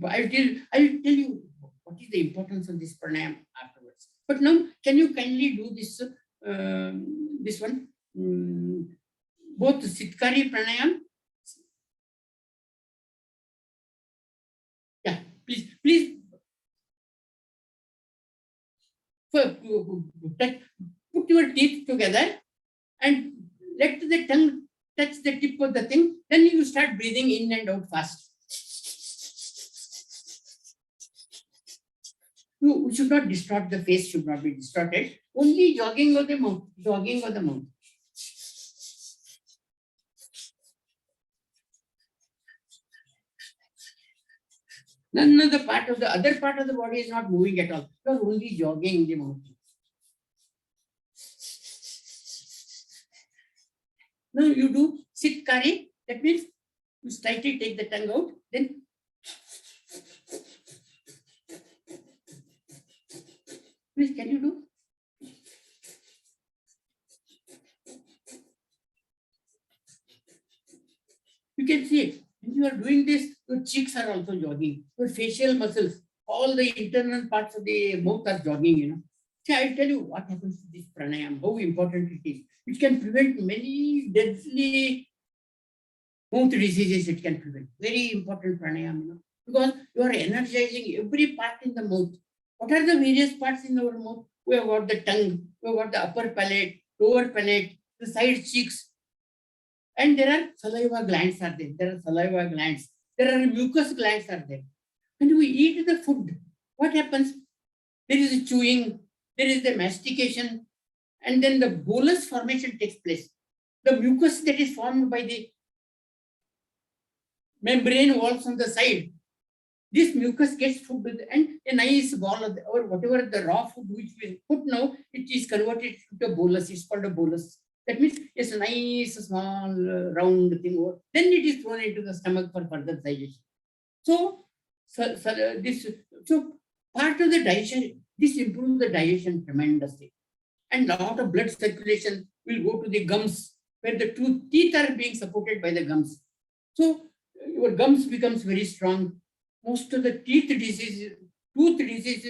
I will tell you what is the importance of this pranayam afterwards. But now, can you kindly do this, this one, both Sitkari pranayam? Yeah, please. Put your teeth together and let the tongue touch the tip of the thing. Then you start breathing in and out fast. You should not distort the face, should not be distorted. Only jogging of the mouth, jogging of the mouth. None of the other part of the body is not moving at all. You are only jogging the mouth. Now you do Sitkari, That means you slightly take the tongue out, then please can you do? You can see it. When you are doing this, your cheeks are also jogging, your facial muscles, all the internal parts of the mouth are jogging, you know. See, I'll tell you what happens to this pranayama, how important it is. It can prevent many deadly mouth diseases, it can prevent. Very important pranayama, you know, because you are energizing every part in the mouth. What are the various parts in our mouth? We have got the tongue, we have got the upper palate, lower palate, the side cheeks, and there are saliva glands are there. There are saliva glands. There are mucus glands are there. When we eat the food, what happens? There is a chewing, there is the mastication, and then the bolus formation takes place. The mucus that is formed by the membrane walls on the side, this mucus gets food with, and a nice ball of the, or whatever the raw food which we put now, it is converted to a bolus. It's called a bolus. That means it's a nice small round thing. Then it is thrown into the stomach for further digestion. So part of the digestion, this improves the digestion tremendously. And a lot of blood circulation will go to the gums, where the teeth are being supported by the gums. So your gums becomes very strong. Most of the tooth diseases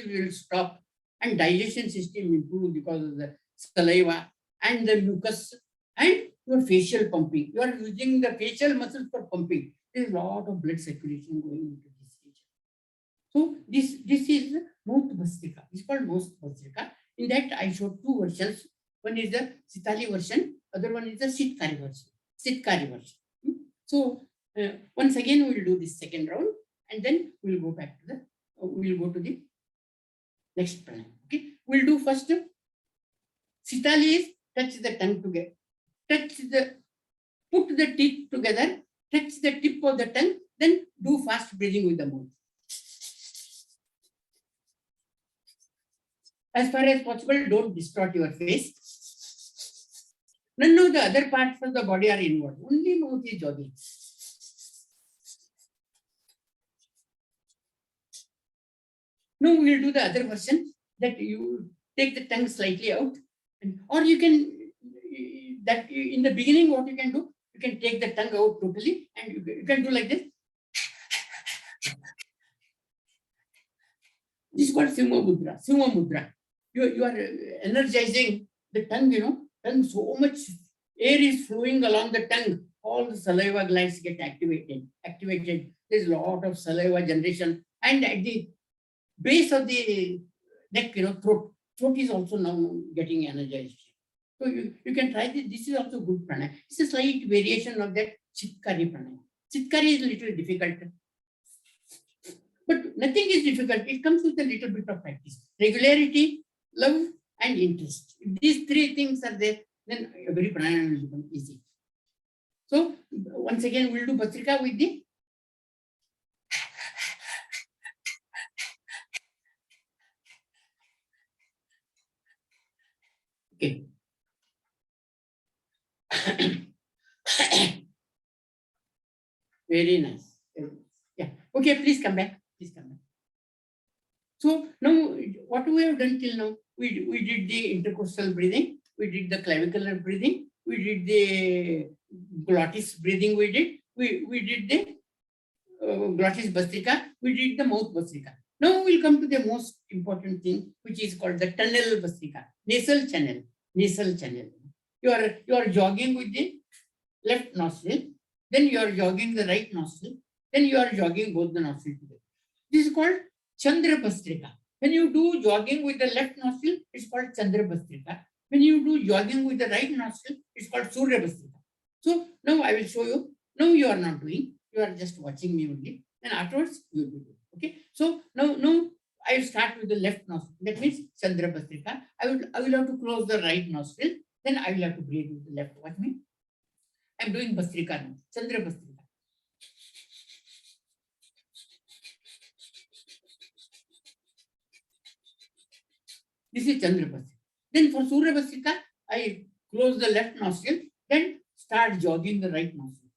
will stop, and digestion system improve because of the saliva and the mucus and your facial pumping. You are using the facial muscles for pumping. There is a lot of blood circulation going into this region. So this is mouth bhastrika. It's called mouth bhastrika. In that I showed two versions. One is the Sitali version, other one is the Sitkari version. So once again we will do this second round, and then we will go back to the we will go to the next pranayama. Okay, we'll do first Sitali is touch the tongue together, put the teeth together, touch the tip of the tongue, then do fast breathing with the mouth. As far as possible, don't distort your face. None of the other parts of the body are involved. Only mouth is jogging. Now we will do the other version, that you take the tongue slightly out, or you can, that in the beginning what you can do, you can take the tongue out totally, and you can do like this. This is called Simha Mudra. You are energizing the tongue, you know, tongue, so much air is flowing along the tongue, all the saliva glands get activated. There's a lot of saliva generation, and at the base of the neck, you know, throat is also now getting energized. So you can try this. This is also good pranayama. It's a slight variation of that Chitkari pranayama. Chitkari is a little difficult, but nothing is difficult. It comes with a little bit of practice, regularity, love, and interest. If these three things are there, then every pranayama will become easy. So once again, we'll do Bhastrika with the okay. Very nice. Yeah. Okay, please come back. So now what we have done till now, we did the intercostal breathing, we did the clavicular breathing, we did the glottis breathing, we did the glottis bhastrika, we did the mouth bhastrika. Now we'll come to the most important thing, which is called the tunnel bhastrika, nasal channel. You are jogging with the left nostril, then you are jogging the right nostril, then you are jogging both the nostrils together. This is called Chandra Bhastrika. When you do jogging with the left nostril, it's called Chandra Bhastrika. When you do jogging with the right nostril, it's called Surya Bhastrika. So now I will show you. Now you are not doing, you are just watching me only. And afterwards you will do it. Okay. So now I will start with the left nostril. That means Chandra Bhastrika. I will have to close the right nostril. Then I will have to breathe with the left. Watch me. I am doing Bhastrika now. Chandra Bhastrika. This is Chandra Bhastrika. Then for Surya Bhastrika, I close the left nostril, then start jogging the right nostril.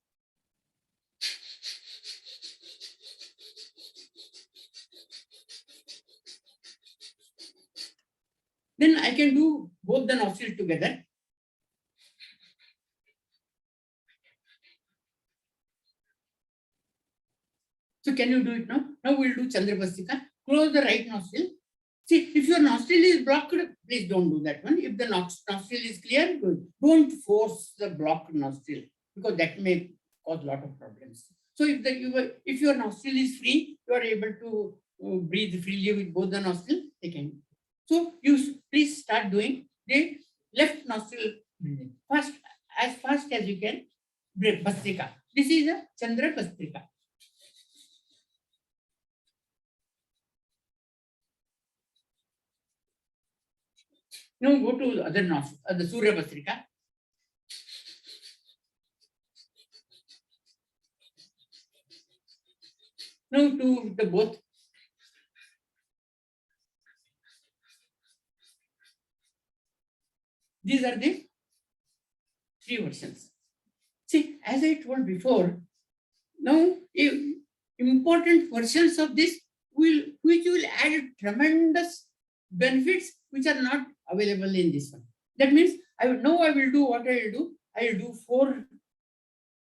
Then I can do both the nostrils together. So can you do it now? Now we'll do Chandrabhastika. Close the right nostril. See, if your nostril is blocked, please don't do that one. If the nostril is clear, good. Don't force the blocked nostril because that may cause a lot of problems. So if your nostril is free, you are able to breathe freely with both the nostrils. They can. So you please start doing the left nostril breathing as fast as you can. Bhastrika. This is a Chandra Bhastrika. Now go to the other nostril, the Surya Bhastrika. Now to the both. These are the three versions. See, as I told before, now important versions of this which will add tremendous benefits which are not available in this one. That means I will do what I will do. I will do 4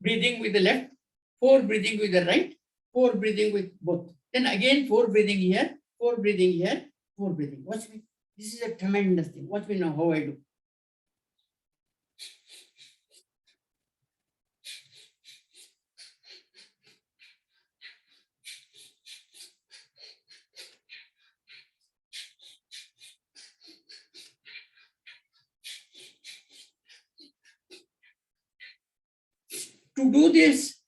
breathing with the left, 4 breathing with the right, 4 breathing with both. Then again 4 breathing here, 4 breathing here, 4 breathing. Watch me. This is a tremendous thing. Watch me now how I do. To do this,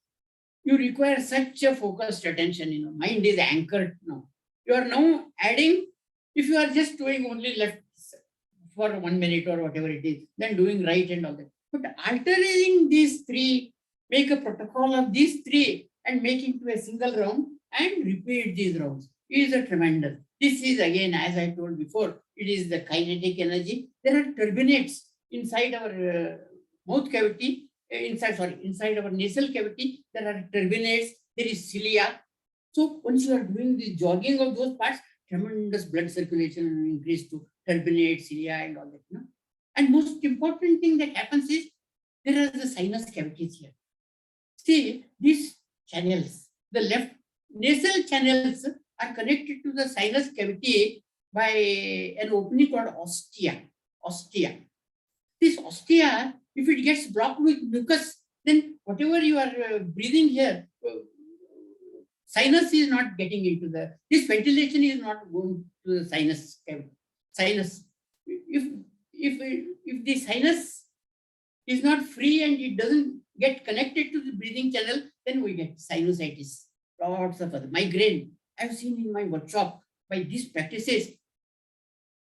you require such a focused attention. Mind is anchored now. You are now adding, if you are just doing only left for 1 minute or whatever it is, then doing right and all that. But altering these 3, make a protocol of these 3 and make it to a single round and repeat these rounds is a tremendous. This is again, as I told before, it is the kinetic energy. There are turbinates inside our mouth cavity. Inside our nasal cavity, there are turbinates, there is cilia. So once you are doing the jogging of those parts, tremendous blood circulation increase to turbinate, cilia and all that. And most important thing that happens is, there are the sinus cavities here. See, these channels, the left nasal channels are connected to the sinus cavity by an opening called ostia. This ostia, if it gets blocked with mucus, then whatever you are breathing here, sinus is not getting into this ventilation is not going to the sinus cavity. If the sinus is not free and it doesn't get connected to the breathing channel, then we get sinusitis, lots of other migraine. I've seen in my workshop, by these practices,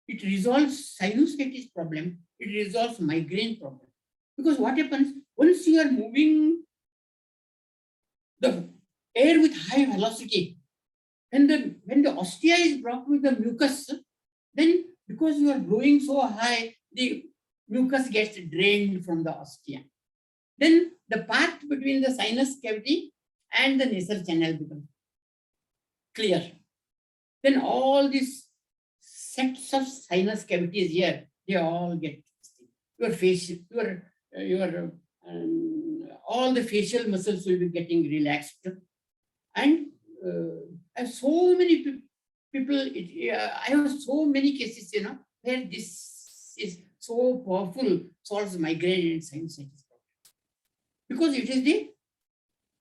it resolves sinusitis problem, it resolves migraine problem. Because what happens, once you are moving the air with high velocity, when the ostia is blocked with the mucus, then because you are blowing so high, the mucus gets drained from the ostia. Then the path between the sinus cavity and the nasal channel becomes clear. Then all these sets of sinus cavities here, they all get your face, all the facial muscles will be getting relaxed. And I have so many people, I have so many cases, where this is so powerful, solves migraine and sinusitis. Because it is the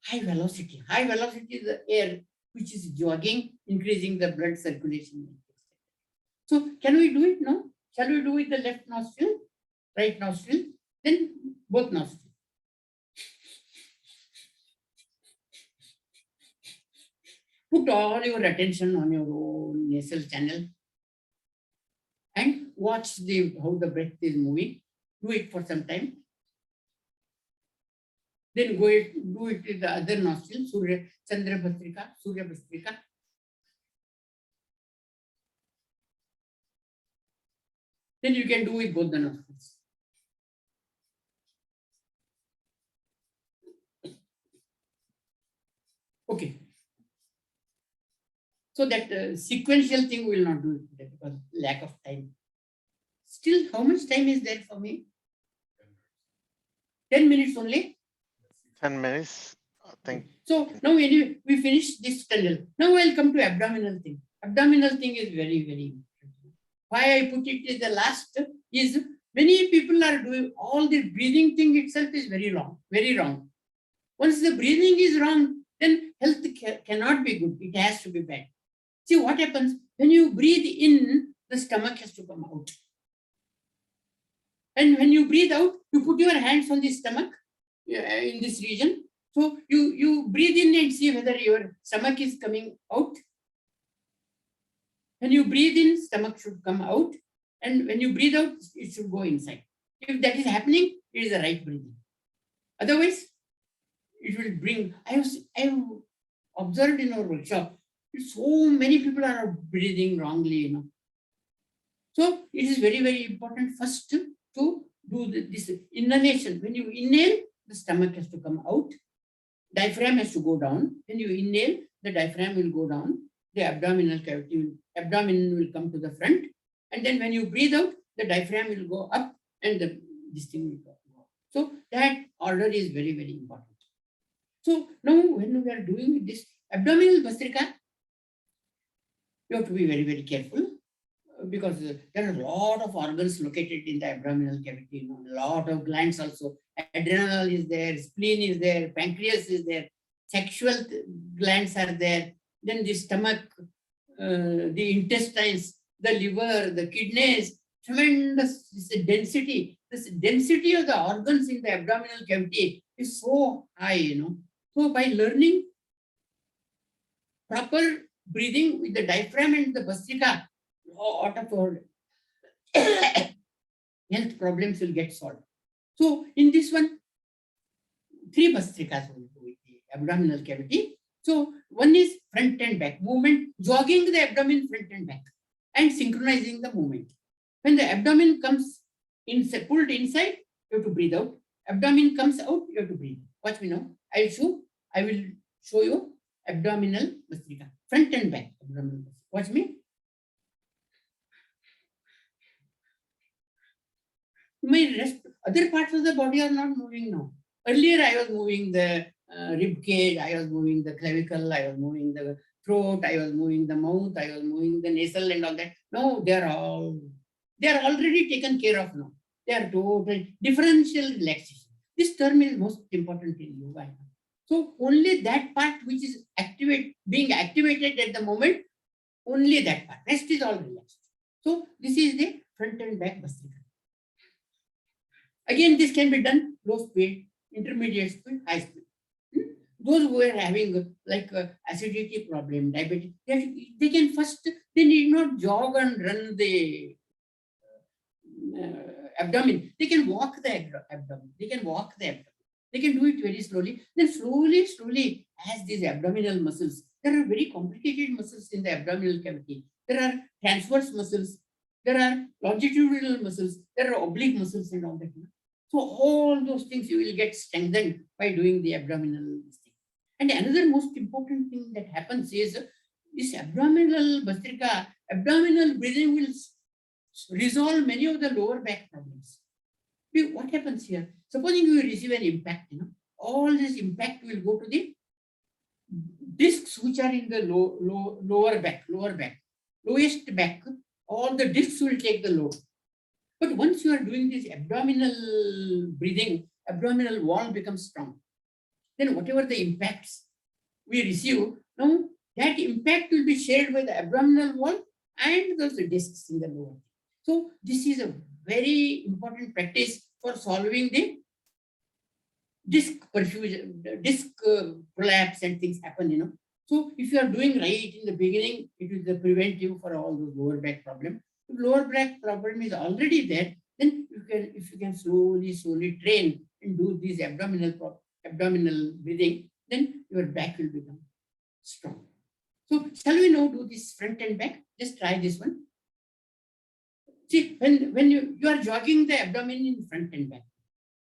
high velocity. High velocity is the air which is jogging, increasing the blood circulation. So can we do it now? Shall we do it the left nostril, right nostril, then both nostrils? Put all your attention on your own nasal channel and watch how the breath is moving. Do it for some time. Then do it with the other nostril, Chandra Bhastrika, Surya Bhastrika. Then you can do with both the nostrils. Okay. So that sequential thing we will not do it today because lack of time. Still, how much time is there for me? 10 minutes only? 10 minutes, I think. So now anyway, we finish this tunnel. Now I'll come to abdominal thing. Abdominal thing is very, very important. Why I put it in the last is many people are doing all the breathing thing itself is very wrong, very wrong. Once the breathing is wrong, then health cannot be good. It has to be bad. See what happens when you breathe in, the stomach has to come out. And when you breathe out, you put your hands on the stomach in this region. So you breathe in and see whether your stomach is coming out. When you breathe in, stomach should come out. And when you breathe out, it should go inside. If that is happening, it is the right breathing. Otherwise, it will bring, I have observed in our workshop, so many people are breathing wrongly, So it is very, very important first to do this inhalation. When you inhale, the stomach has to come out. Diaphragm has to go down. When you inhale, the diaphragm will go down. The abdominal cavity, abdomen will come to the front. And then when you breathe out, the diaphragm will go up and this thing will go. So that order is very, very important. So now when we are doing this abdominal bhastrika, you have to be very, very careful because there are a lot of organs located in the abdominal cavity, a lot of glands also. Adrenal is there, spleen is there, pancreas is there, sexual glands are there, then the stomach, the intestines, the liver, the kidneys, tremendous density. This density of the organs in the abdominal cavity is so high, So by learning proper breathing with the diaphragm and the bhastrika, lot of our health problems will get solved. So in this one, 3 bhastrikas will do with the abdominal cavity. So one is front and back movement, jogging the abdomen front and back and synchronizing the movement. When the abdomen comes in, pulled inside, you have to breathe out. Abdomen comes out, you have to breathe. Watch me now. I will show you abdominal bhastrika, front and back abdominal bhastrika. Watch me. My rest, other parts of the body are not moving now. Earlier, I was moving the rib cage, I was moving the clavicle, I was moving the throat, I was moving the mouth, I was moving the nasal and all that. No, they are already taken care of now. They are total differential relaxation. This term is most important in yoga. So only that part which is being activated at the moment, only that part. Rest is all relaxed. So this is the front and back bhastrika. Again, this can be done low speed, intermediate speed, high speed. Those who are having like acidity problem, diabetes, they can first, they need not jog and run the abdomen. They can walk the abdomen. They can walk the abdomen. They can do it very slowly. Then slowly, as these abdominal muscles, there are very complicated muscles in the abdominal cavity. There are transverse muscles. There are longitudinal muscles. There are oblique muscles and all that. So all those things you will get strengthened by doing the abdominal thing. And another most important thing that happens is this abdominal bhastrika, abdominal breathing will resolve many of the lower back problems. What happens here? Supposing you receive an impact, all this impact will go to the discs which are in the lower back, lowest back. All the discs will take the load. But once you are doing this abdominal breathing, abdominal wall becomes strong. Then whatever the impacts we receive, now that impact will be shared by the abdominal wall and those discs in the lower. So this is a very important practice for solving the disc perfusion, disc collapse and things happen, So if you are doing right in the beginning, it will prevent you for all those lower back problems. If lower back problem is already there, then if you can slowly train and do this abdominal breathing, then your back will become strong. So shall we now do this front and back? Just try this one. See, when you are jogging the abdomen in front and back.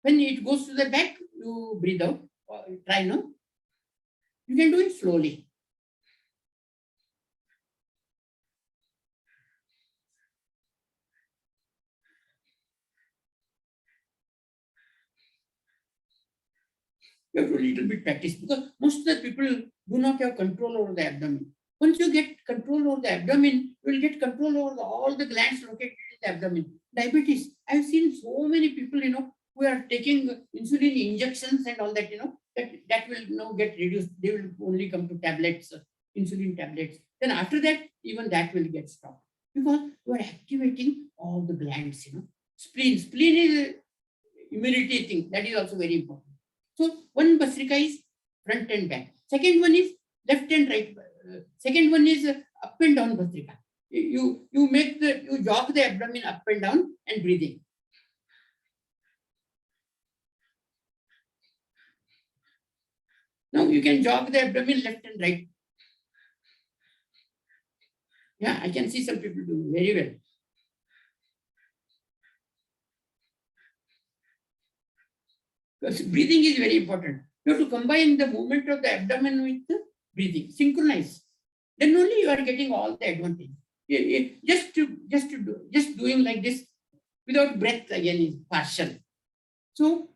When it goes to the back, you breathe out. Try now. You can do it slowly. You have to little bit practice, because most of the people do not have control over the abdomen. Once you get control over the abdomen, you will get control over all the glands located in the abdomen. Diabetes, I've seen so many people, who are taking insulin injections and all that, that will get reduced. They will only come to tablets, insulin tablets. Then after that, even that will get stopped, because you are activating all the glands, Spleen is immunity thing. That is also very important. So one Bhastrika is front and back. Second one is left and right. Second one is up and down Bhastrika. You jog the abdomen up and down and breathing. Now you can jog the abdomen left and right. Yeah, I can see some people doing very well. Because breathing is very important. You have to combine the movement of the abdomen with the breathing, synchronize. Then only you are getting all the advantage. Just doing like this without breath again is partial. So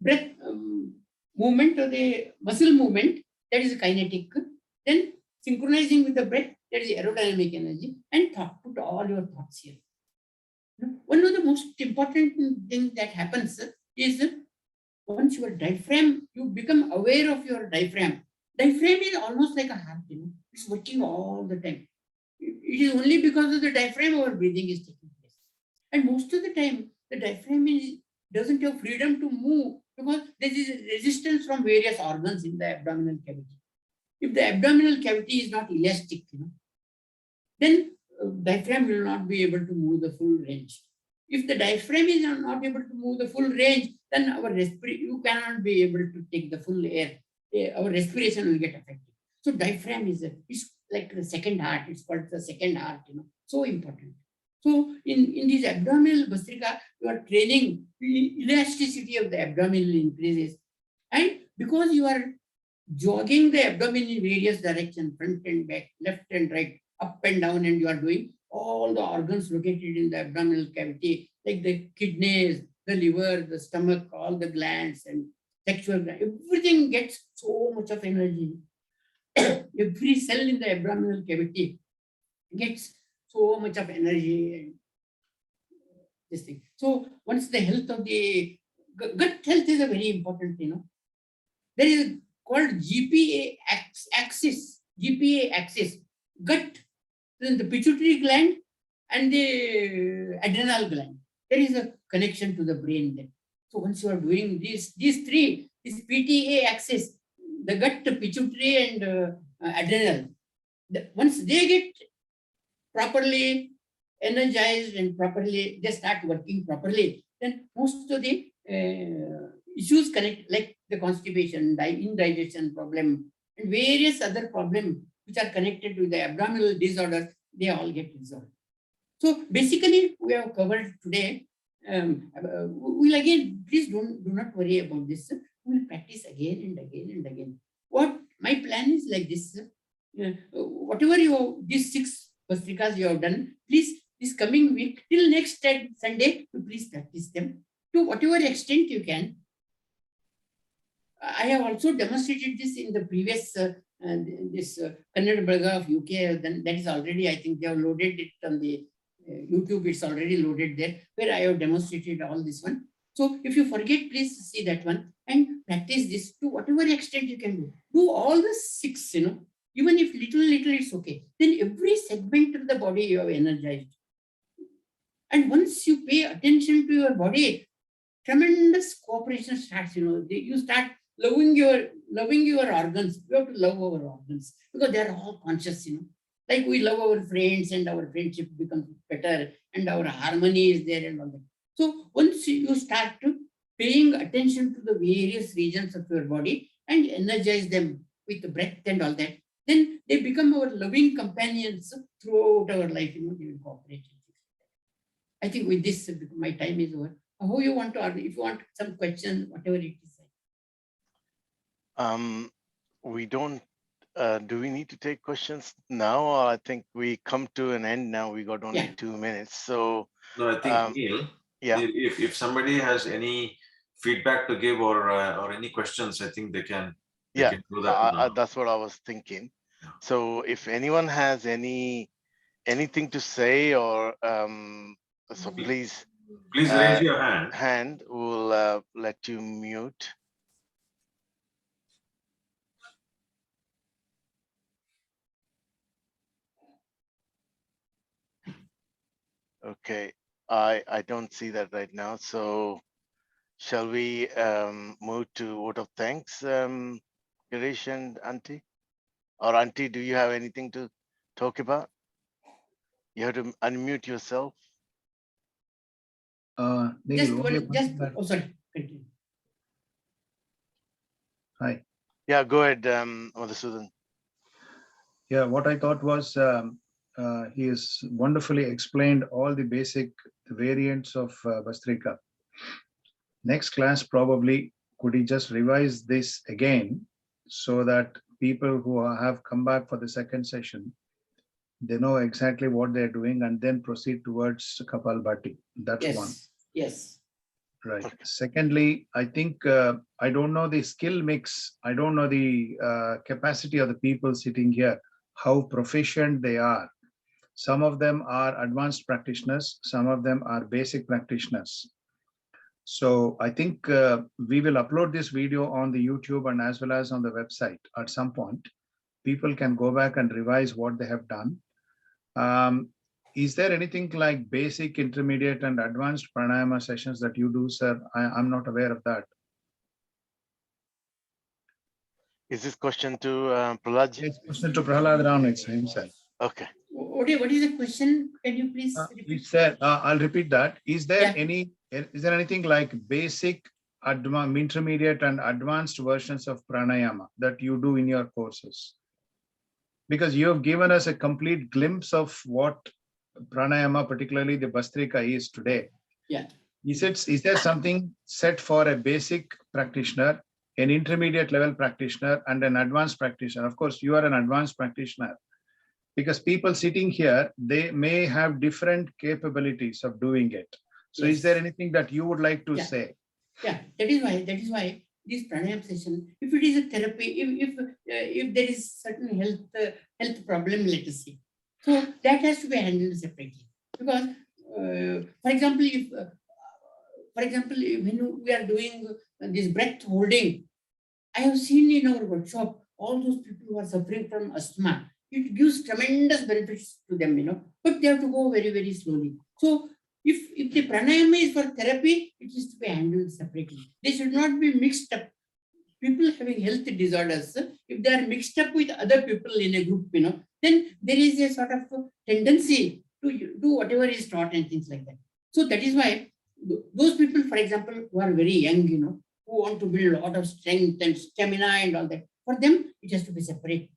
breath movement of the muscle movement, that is kinetic. Then synchronizing with the breath, that is aerodynamic energy, and put all your thoughts here. One of the most important things that happens is once your diaphragm, you become aware of your diaphragm. Diaphragm is almost like a heart, it's working all the time. It is only because of the diaphragm our breathing is taking place. And most of the time, the diaphragm doesn't have freedom to move, because there is resistance from various organs in the abdominal cavity. If the abdominal cavity is not elastic, then diaphragm will not be able to move the full range. If the diaphragm is not able to move the full range, then you cannot be able to take the full air. Our respiration will get affected. So diaphragm is like the second heart. It's called the second heart. So important. So in this abdominal Bhastrika, you are training the elasticity of the abdomen increases, and because you are jogging the abdomen in various directions, front and back, left and right, up and down, and you are doing all the organs located in the abdominal cavity, like the kidneys, the liver, the stomach, all the glands and sexual glands, everything gets so much of energy. Every cell in the abdominal cavity gets so much of energy and this thing. So once the health of the gut health is a very important, there is called GPA axis, gut, then the pituitary gland and the adrenal gland. There is a connection to the brain there. So once you are doing these three, this PTA axis, the gut, pituitary and adrenal, once they get properly energized and properly, they start working properly, then most of the issues connect, like the constipation, indigestion problem, and various other problems which are connected to the abdominal disorders, they all get resolved. So basically, we have covered today. We'll again, please do not worry about this. We'll practice again and again and again. What my plan is like this. Whatever these 6 Bhastrikas you have done, please, this coming week till next Sunday, please practice them to whatever extent you can. I have also demonstrated this in the previous this Kannada Balga of UK. Then that is already, I think they have loaded it on the YouTube. It's already loaded there, where I have demonstrated all this one. So if you forget, please see that one and practice this to whatever extent you can do. Do all the 6, even if little, it's okay. Then every segment of the body you have energized. And once you pay attention to your body, tremendous cooperation starts. You start loving your organs. We have to love our organs because they are all conscious. Like we love our friends, and our friendship becomes better, and our harmony is there and all that. So once you start paying attention to the various regions of your body and energize them with the breath and all that, then they become our loving companions throughout our life. They will cooperate. I think with this, my time is over. How you want to argue? If you want some question, whatever it is. We don't. Do we need to take questions now? Or I think we come to an end now. We got only 2 minutes. So no, I think Neil, yeah. if somebody has any feedback to give or any questions, I think they can Yeah, do that now. that's what I was thinking. Yeah. So if anyone has anything to say, or so please Raise your hand. We'll let you mute. Okay, I don't see that right now. So shall we move to vote of thanks, Girish and Auntie? Or Auntie, do you have anything to talk about? You have to unmute yourself. Sorry. Continue. Hi. Yeah, go ahead, Madhusudan. Yeah, what I thought was he has wonderfully explained all the basic variants of Bhastrika. Next class, probably, could he just revise this again so that people who have come back for the second session, they know exactly what they're doing and then proceed towards Kapalbhati. That's one. Yes. Right. Secondly, I think I don't know the skill mix. I don't know the capacity of the people sitting here, how proficient they are. Some of them are advanced practitioners. Some of them are basic practitioners. So I think we will upload this video on the YouTube and as well as on the website at some point. People can go back and revise what they have done. Is there anything like basic, intermediate, and advanced pranayama sessions that you do, sir? I'm not aware of that. Is this question to Pralhad? It's question to Pralhad Ram, it's himself. Okay. What is the question? Can you please repeat? He said, I'll repeat that. Is there anything like basic, intermediate, and advanced versions of pranayama that you do in your courses? Because you have given us a complete glimpse of what pranayama, particularly the Bhastrika, is today. Yeah. Is there something set for a basic practitioner, an intermediate level practitioner, and an advanced practitioner? Of course, you are an advanced practitioner, because people sitting here, they may have different capabilities of doing it. So is there anything that you would like to say? Yeah, that is why this pranayama session, if it is a therapy, if there is certain health problem, let us say, so that has to be handled separately. Because, for example, when we are doing this breath holding, I have seen in our workshop all those people who are suffering from asthma. It gives tremendous benefits to them, but they have to go very, very slowly. So if the pranayama is for therapy, it is to be handled separately. They should not be mixed up. People having health disorders, if they are mixed up with other people in a group, then there is a sort of tendency to do whatever is taught and things like that. So that is why those people, for example, who are very young, who want to build a lot of strength and stamina and all that, for them, it has to be separate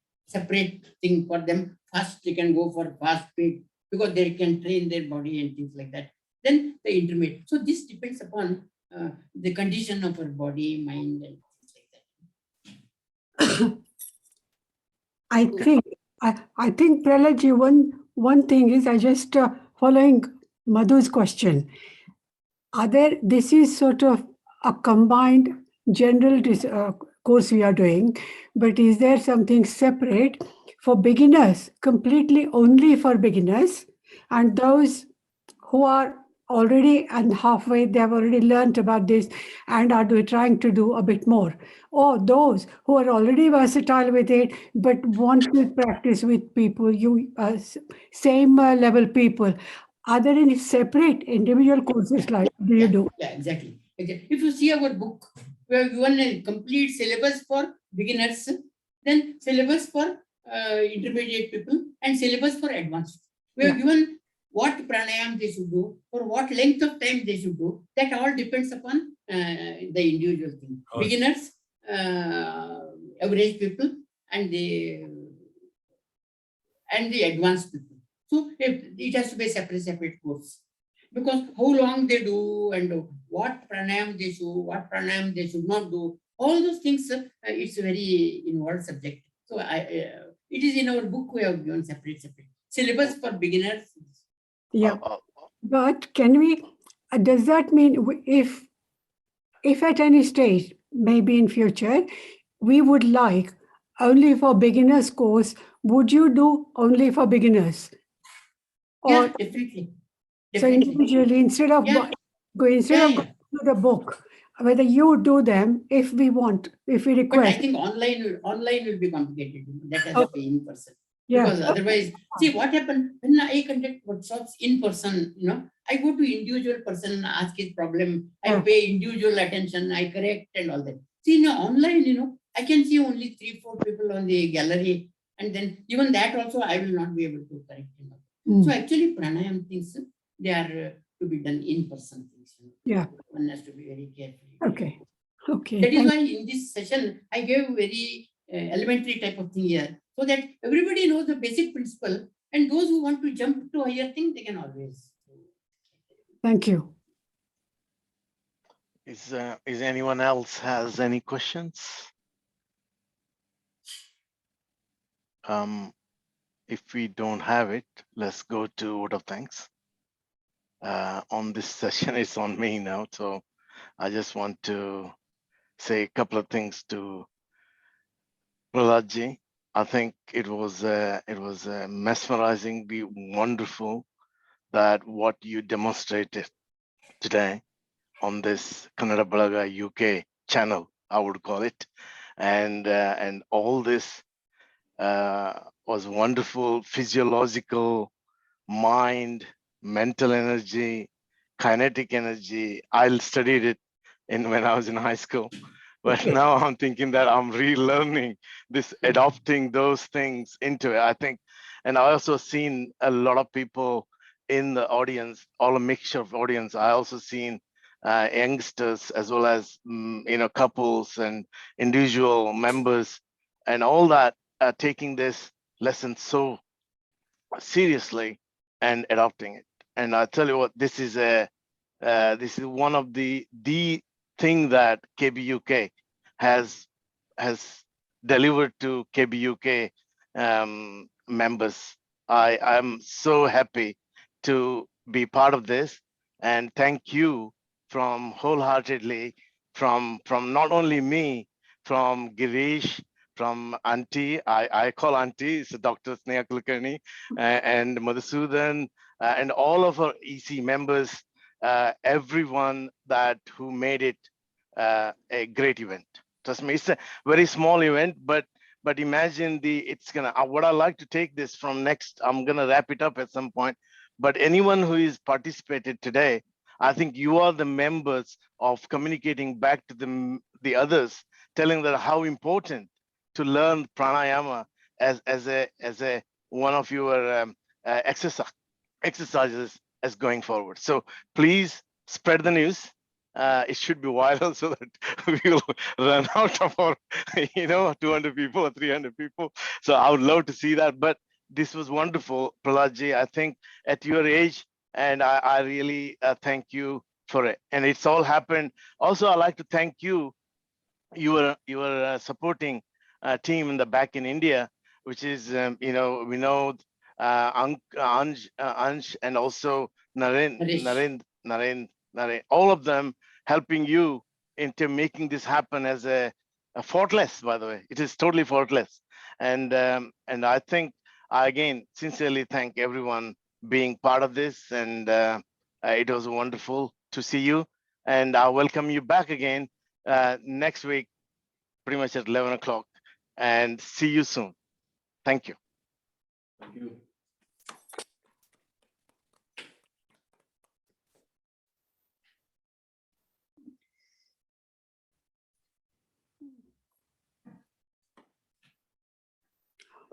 thing for them. Fast, they can go for fast speed because they can train their body and things like that. Then the intermediate. So this depends upon the condition of our body, mind, and things like that. I think Pralhad, one thing is, I just following Madhu's question. This is sort of a combined general course we are doing, but is there something separate for beginners, completely only for beginners, and those who are already and halfway, they have already learned about this and are trying to do a bit more, or those who are already versatile with it but want to practice with people, same level people? Are there any separate individual courses like you do? Yeah, exactly. If you see our book, we have given a complete syllabus for beginners, then syllabus for intermediate people, and syllabus for advanced. We have given what pranayam they should do, for what length of time they should do. That all depends upon the individual thing. Beginners, average people, and the advanced people. So it has to be a separate course. Because how long they do and what pranayam they should not do, all those things, it's a very involved subject. So it is in our book we have given separate syllabus for beginners. Yeah, but can we? Does that mean if if at any stage, maybe in future, we would like only for beginners course, would you do only for beginners? Yeah, Or definitely. so Definitely. individually, instead of Yeah. going Yeah. to the book, whether you do them if we want, if we But I request. think online will be complicated. That has to Okay. be in person. Yeah. Because otherwise, see what happened when I conduct workshops in person, I go to individual person, ask his problem, I Yeah. pay individual attention, I correct and all that. See, online, I can see only 3-4 people on the gallery, and then even that also I will not be able to correct. So actually, pranayam things, they are to be done in person things. Yeah. One has to be very careful. Okay. Okay. That is why in this session, I gave very elementary type of thing here, so that everybody knows the basic principle, and those who want to jump to higher thing, they can always. Thank you. Is anyone else has any questions? If we don't have it, let's go to vote of thanks. On this session, it's on me now, so I just want to say a couple of things to Pralhad. I think it was mesmerizingly wonderful that what you demonstrated today on this Kannada Balaga UK channel, I would call it, and all this was wonderful physiological, mind, mental energy, kinetic energy. I studied it when I was in high school. But now I'm thinking that I'm relearning this, adopting those things into it. I think, and I also seen a lot of people in the audience, all a mixture of audience. I also seen youngsters as well as couples and individual members, and all that taking this lesson so seriously and adopting it. And I tell you what, this is one of the thing that KBUK has delivered to KBUK members. I'm so happy to be part of this, and thank you from wholeheartedly from not only me, from Girish, from Auntie. I call Auntie, it's Dr. Sneha Kulkarni, and Madhusudan, and all of our EC members, everyone who made it a great event. Trust me, it's a very small event, but imagine it's gonna. What I like to take this from next, I'm gonna wrap it up at some point. But anyone who is participated today, I think you are the members of communicating back to the others, telling them how important to learn pranayama as a one of your exercises as going forward. So please spread the news. It should be viral so that we will run out of our 200 people or 300 people. So I would love to see that. But this was wonderful, Pralhad. I think at your age, and I really thank you for it. And it's all happened. Also, I'd like to thank you. You were supporting a team in the back in India, which is we know Ansh and also Naren, all of them helping you into making this happen as a faultless. By the way, it is totally faultless, and I think I again sincerely thank everyone being part of this, and it was wonderful to see you, and I welcome you back again next week, pretty much at 11 o'clock, and see you soon. Thank you. Thank you.